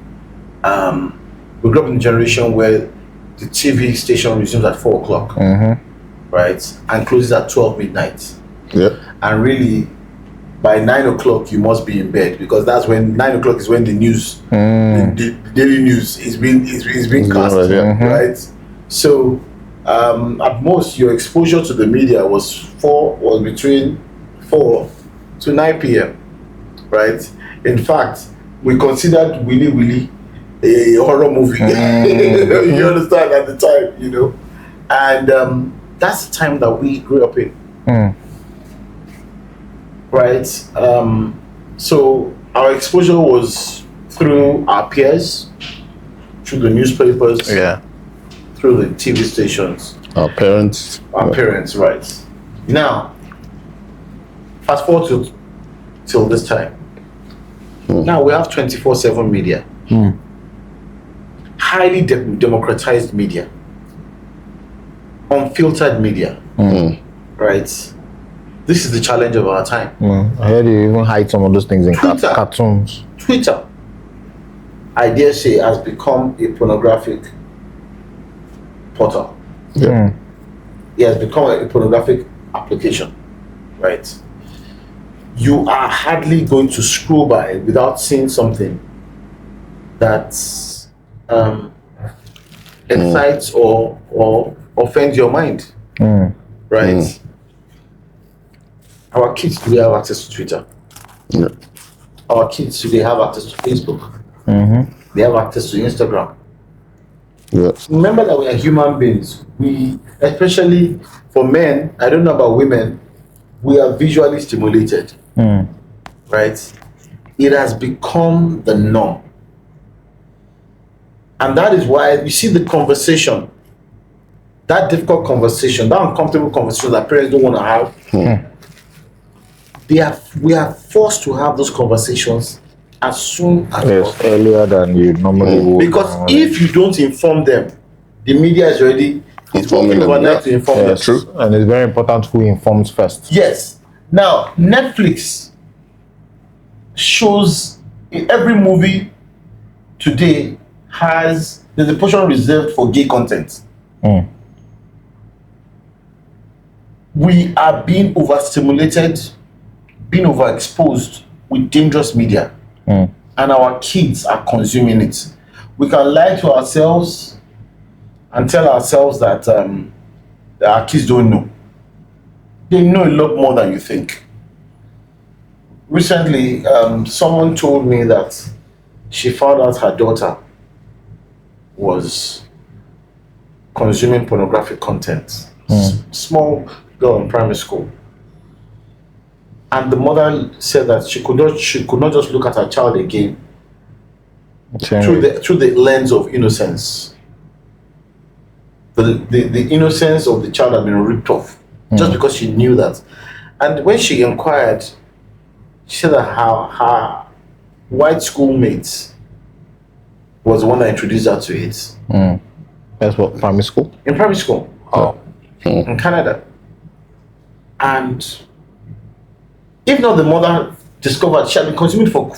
We grew up in a generation where the TV station resumes at 4 o'clock, right, and closes at 12 midnight. And really, by 9 o'clock, you must be in bed, because that's when 9 o'clock is when the news, the daily news is being cast, right? So, at most, your exposure to the media was between 4 to 9 p.m. right? In fact, we considered Willy Willy a horror movie. You understand, at the time, and that's the time that we grew up in, right? So our exposure was through our peers, through the newspapers, through the TV stations, our parents, right? Now, fast forward till this time. Now we have 24/7 media, highly democratized media, unfiltered media, right? This is the challenge of our time. I heard you even hide some of those things in cartoons. Twitter, I dare say, has become a pornographic portal. It has become a pornographic application, right? You are hardly going to scroll by without seeing something that excites or offends your mind, right? Our kids today have access to Twitter. Yeah. Our kids today have access to Facebook. They have access to Instagram. Yes. Remember that we are human beings. We, especially for men, I don't know about women, we are visually stimulated. Right? It has become the norm. And that is why you see the conversation, that difficult conversation, that uncomfortable conversation that parents don't want to have. We are forced to have those conversations as soon as possible. Earlier than you normally would. Because if you don't inform them, the media is already Informing them, overnight yeah. to inform them. True. And it's very important who informs first. Yes. Now, Netflix shows in every movie today there's a portion reserved for gay content. We are being overstimulated, being overexposed with dangerous media, and our kids are consuming it. We can lie to ourselves and tell ourselves that our kids don't know. They know a lot more than you think. Recently, someone told me that she found out her daughter was consuming pornographic content. Small girl in primary school. And the mother said that she could not just look at her child again through the lens of innocence. The innocence of the child had been ripped off just because she knew that. And when she inquired, she said that her white schoolmates was the one that introduced her to it. That's what, primary school? In primary school. In Canada. And if not, the mother discovered she had been consuming for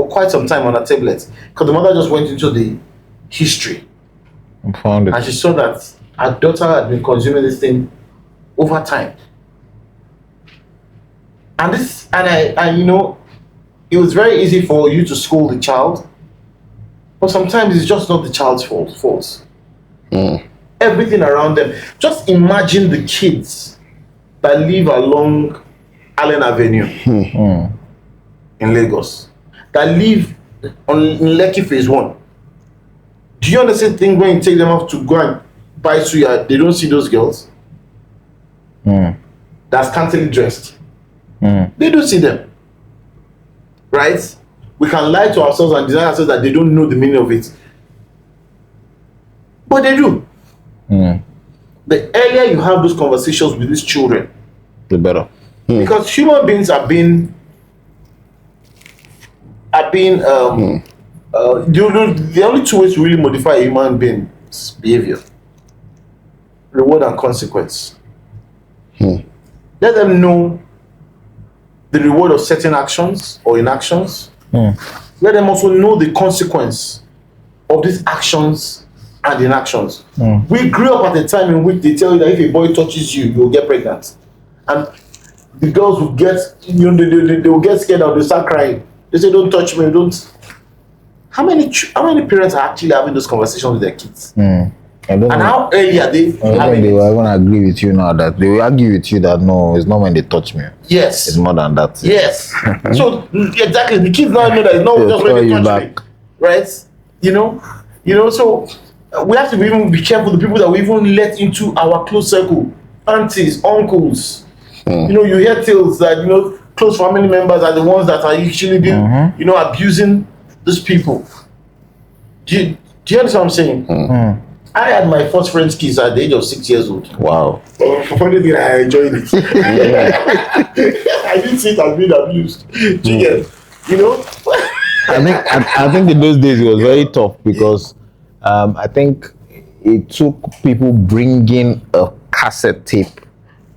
quite some time on her tablet, because the mother just went into the history And found it. and she saw that her daughter had been consuming this thing over time. And you know, it was very easy for you to scold the child, but sometimes it's just not the child's fault. Everything around them. Just imagine the kids that live along Allen Avenue in Lagos, that live in Lekki Phase 1. Do you understand the thing when you take them off to go and buy suya, they don't see those girls? That's scantily dressed. They do see them. Right? We can lie to ourselves and design ourselves that they don't know the meaning of it. But they do. The earlier you have those conversations with these children, The better. because human beings are being the only two ways to really modify a human being's behavior: reward and consequence. Let them know the reward of certain actions or inactions. Let them also know the consequence of these actions and inactions. We grew up at a time in which they tell you that if a boy touches you, you'll get pregnant, and the girls will get, you know, they will get scared and they start crying. They say, "Don't touch me, don't." How many parents are actually having those conversations with their kids? And how early are they I don't think having they it? will even agree with you now that they will argue with you that no, it's not when they touch me. Yes. It's more than that. Yes. So exactly, the kids now know that it's not They'll just when call they you touch back. me, right? You know. So we have to be careful. The people that we even let into our close circle, aunties, uncles. You know, you hear tales that close family members are the ones that are usually being abusing these people. Do you understand what I'm saying? I had my first friend's kiss at the age of 6 years old. Wow. For funny thing, I enjoyed it. I didn't see it as being abused. I think in those days it was very tough because I think it took people bringing a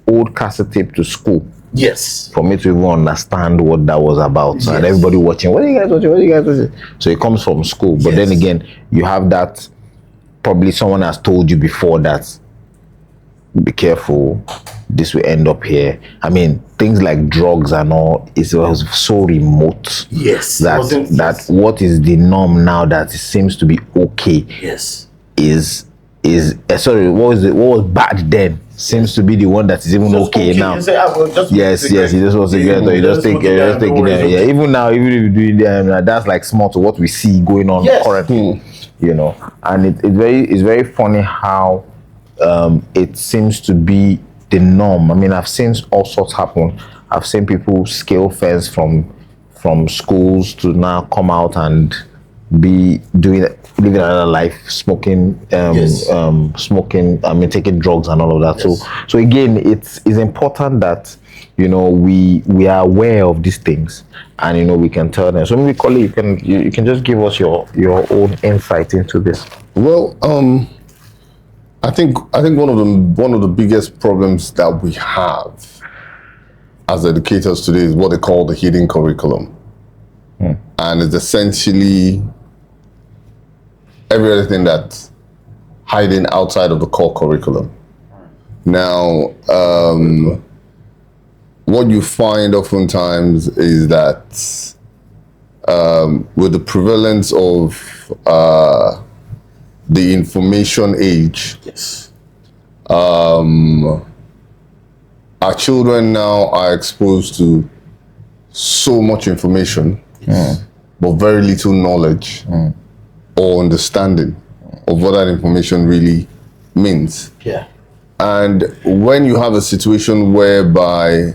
old cassette tape to school Yes. for me to even understand what that was about. Yes. And everybody watching, what are you guys watching? So it comes from school. But then again, you have that, probably someone has told you before that, be careful, this will end up here. I mean, things like drugs and all, it was so remote. Yes. That what is the norm now that it seems to be okay. Yes. Is sorry, what was bad then seems to be the one that is even okay now. You say, Yes, you just want to get you just take it. Yeah, even now, even if you do it, that's like small to what we see going on currently. You know, and it's very funny how it seems to be the norm. I mean, I've seen all sorts happen. I've seen people scale fence from schools to now come out and be living another life, smoking, smoking. I mean, taking drugs and all of that. Yes. So again, it's important that we are aware of these things, and we can tell them. So maybe, Kole, you can just give us your own insight into this. Well, I think one of the biggest problems that we have as educators today is what they call the hidden curriculum, and it's essentially every other thing that's hiding outside of the core curriculum. Now, what you find oftentimes is that with the prevalence of the information age, our children now are exposed to so much information, but very little knowledge or understanding of what that information really means. Yeah. And when you have a situation whereby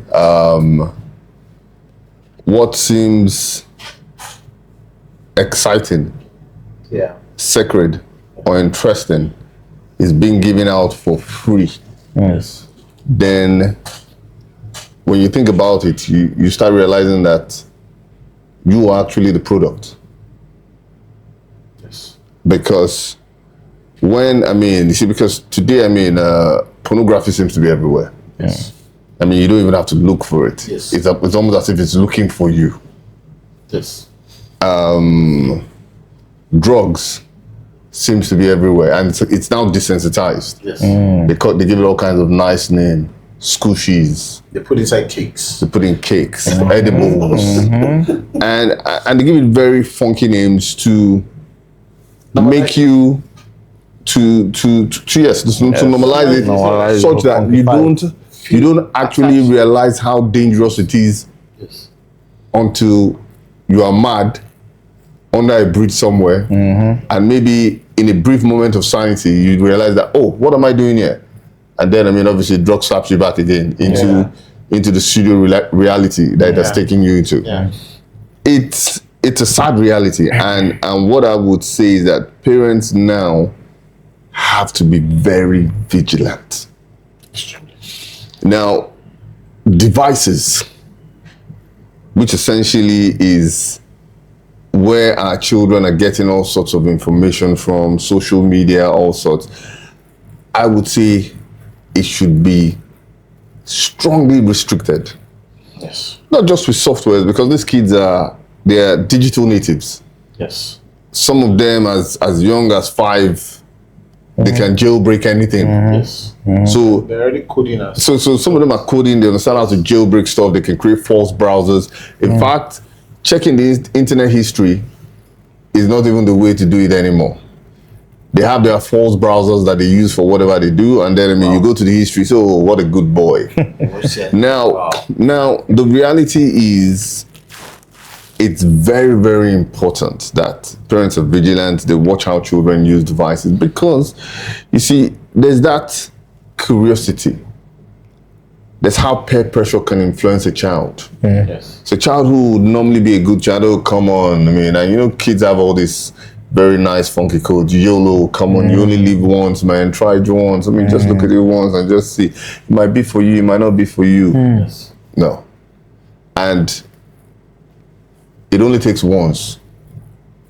what seems exciting, sacred, or interesting is being given out for free, then when you think about it, you start realizing that you are actually the product. Because because today, pornography seems to be everywhere. Yes. I mean, you don't even have to look for it. Yes. It's almost as if it's looking for you. Yes. Drugs seems to be everywhere, and it's now desensitized. Yes. They give it all kinds of nice name, squishies. They put inside cakes. They put in cakes, edibles, and they give it very funky names to make you to normalize it, such that you don't actually realize how dangerous it is until you are mad under a bridge somewhere, and maybe in a brief moment of sanity you realize that, oh, what am I doing here? And then obviously drug slaps you back again into the pseudo reality that that's taking you into. It's a sad reality, and what I would say is that parents now have to be very vigilant. Now, devices, which essentially is where our children are getting all sorts of information from, social media, all sorts, I would say it should be strongly restricted. Yes. Not just with softwares, because these kids they're digital natives. Yes. Some of them as young as 5, they can jailbreak anything. Yes. So They're already coding us. So some of them are coding, they understand how to jailbreak stuff, they can create false browsers. In fact, checking the internet history is not even the way to do it anymore. They have their false browsers that they use for whatever they do, and then you go to the history, so what a good boy. Now the reality is, it's very, very important that parents are vigilant, they watch how children use devices, because you see, there's that curiosity. That's how peer pressure can influence a child. Yes. So a child who would normally be a good child, oh, come on, and kids have all this very nice funky codes. YOLO, come on, you only live once, man, try it once. Just look at it once and just see. It might be for you, it might not be for you. Yes. No. And it only takes once,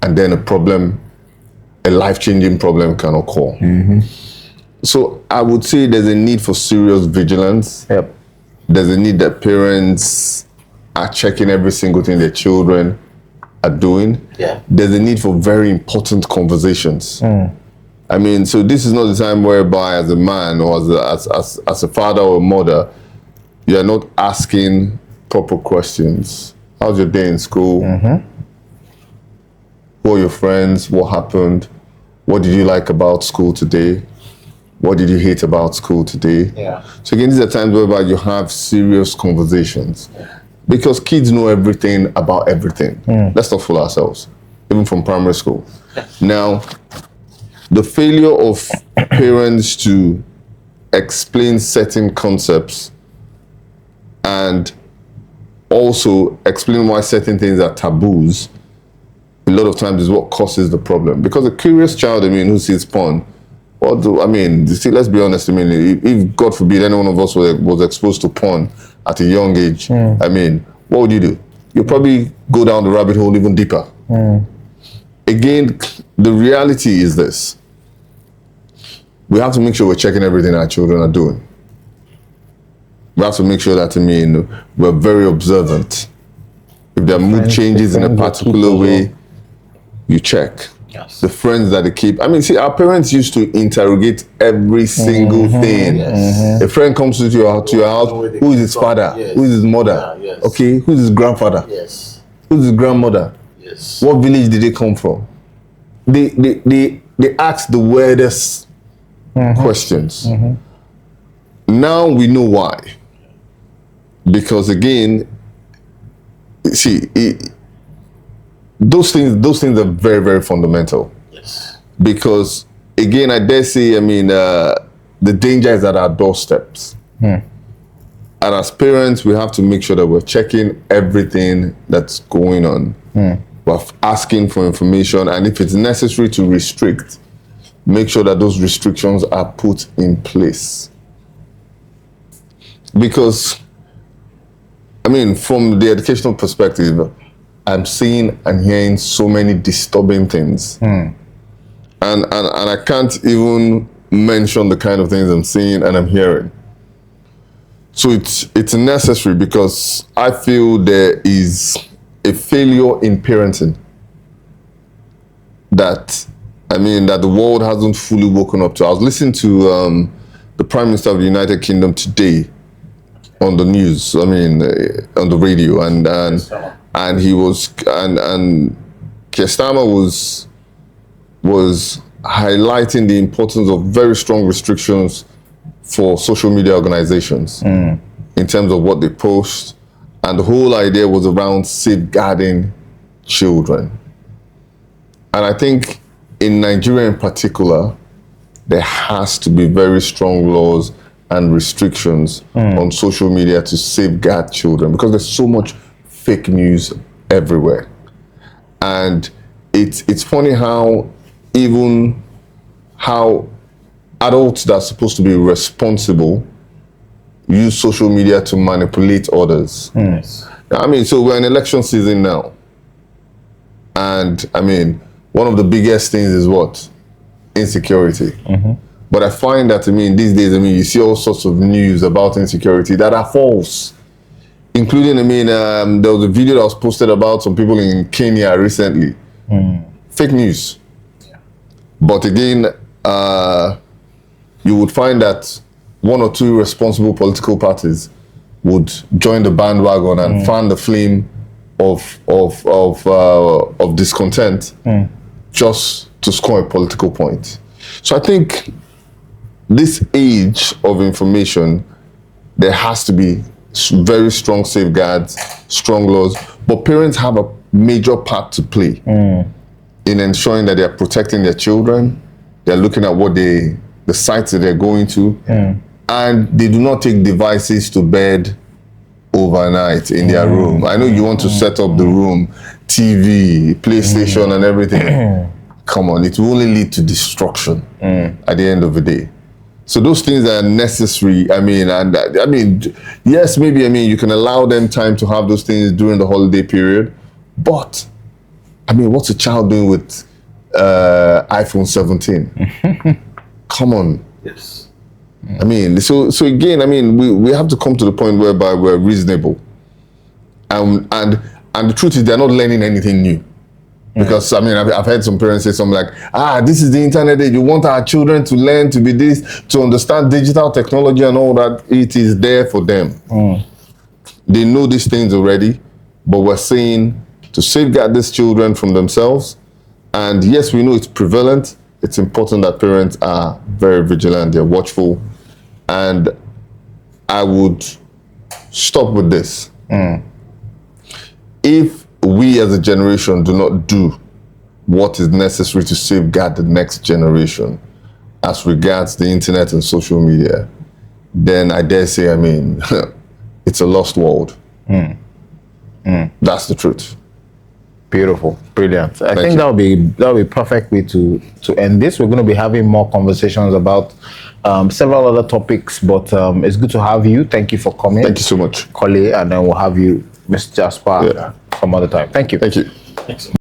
and then a life-changing problem can occur. So I would say there's a need for serious vigilance. Yep. There's a need that parents are checking every single thing their children are doing. Yeah. There's a need for very important conversations I mean, so this is not the time whereby as a man or as a father or mother, you're not asking proper questions. How's your day in school? Who are your friends? What happened? What did you like about school today? What did you hate about school today? Yeah. So again, these are times whereby you have serious conversations. Because kids know everything about everything. Let's not fool ourselves, even from primary school. Now, the failure of parents to explain certain concepts and also explain why certain things are taboos, a lot of times is what causes the problem. Because a curious child, who sees porn, let's be honest, if God forbid any one of us was exposed to porn at a young age, what would you do? You'll probably go down the rabbit hole even deeper. Again, the reality is this. We have to make sure we're checking everything our children are doing. We have to make sure that, we're very observant. If their mood changes in a particular way, you check. Yes. The friends that they keep. Our parents used to interrogate every single thing. Yes. A friend comes to your house, who is his father? Yes. Who is his mother? Yeah, yes. Okay, who's his grandfather? Yes. Who's his grandmother? Yes. What village did they come from? They ask the weirdest questions. Now we know why. Because again, those things are very, very fundamental. Yes. Because again, I dare say, the danger is at our doorsteps. And as parents, we have to make sure that we're checking everything that's going on. We're asking for information, and if it's necessary to restrict, make sure that those restrictions are put in place. Because, from the educational perspective, I'm seeing and hearing so many disturbing things. And I can't even mention the kind of things I'm seeing and I'm hearing. So it's necessary, because I feel there is a failure in parenting that the world hasn't fully woken up to. I was listening to the Prime Minister of the United Kingdom today on the news, on the radio, and he was, and Keir Starmer was highlighting the importance of very strong restrictions for social media organizations in terms of what they post, and the whole idea was around safeguarding children. And I think in Nigeria in particular, there has to be very strong laws and restrictions on social media to safeguard children, because there's so much fake news everywhere. And it's funny how adults that are supposed to be responsible use social media to manipulate others. Yes. So we're in election season now. And one of the biggest things is what? Insecurity. But I find that, these days, you see all sorts of news about insecurity that are false. Including, there was a video that was posted about some people in Kenya recently. Fake news. Yeah. But again, you would find that one or two responsible political parties would join the bandwagon and fan the flame of discontent just to score a political point. So I think this age of information, there has to be very strong safeguards, strong laws, but parents have a major part to play in ensuring that they're protecting their children, they're looking at the sites that they're going to, and they do not take devices to bed overnight in their room. I know you want to set up the room, TV, PlayStation and everything. Come on, it will only lead to destruction at the end of the day. So those things are necessary. Yes, maybe, you can allow them time to have those things during the holiday period, but, what's a child doing with iPhone 17? Come on. Yes. So again, we have to come to the point whereby we're reasonable. And the truth is, they're not learning anything new. Because I mean, I've heard some parents say something like, this is the internet age. You want our children to learn to be this, to understand digital technology and all that. It is there for them. They know these things already, but we're saying to safeguard these children from themselves. And yes, we know it's prevalent. It's important that parents are very vigilant, they're watchful. And I would stop with this. If we as a generation do not do what is necessary to safeguard the next generation as regards the internet and social media, then I dare say, I mean, it's a lost world. That's the truth. Beautiful, brilliant. I think that'll be perfect way to end this. We're going to be having more conversations about several other topics, but it's good to have you. Thank you for coming. Thank you so much, Kole, and then we'll have you, Mr. Diaspora, some other time. Thank you. Thank you. Thanks.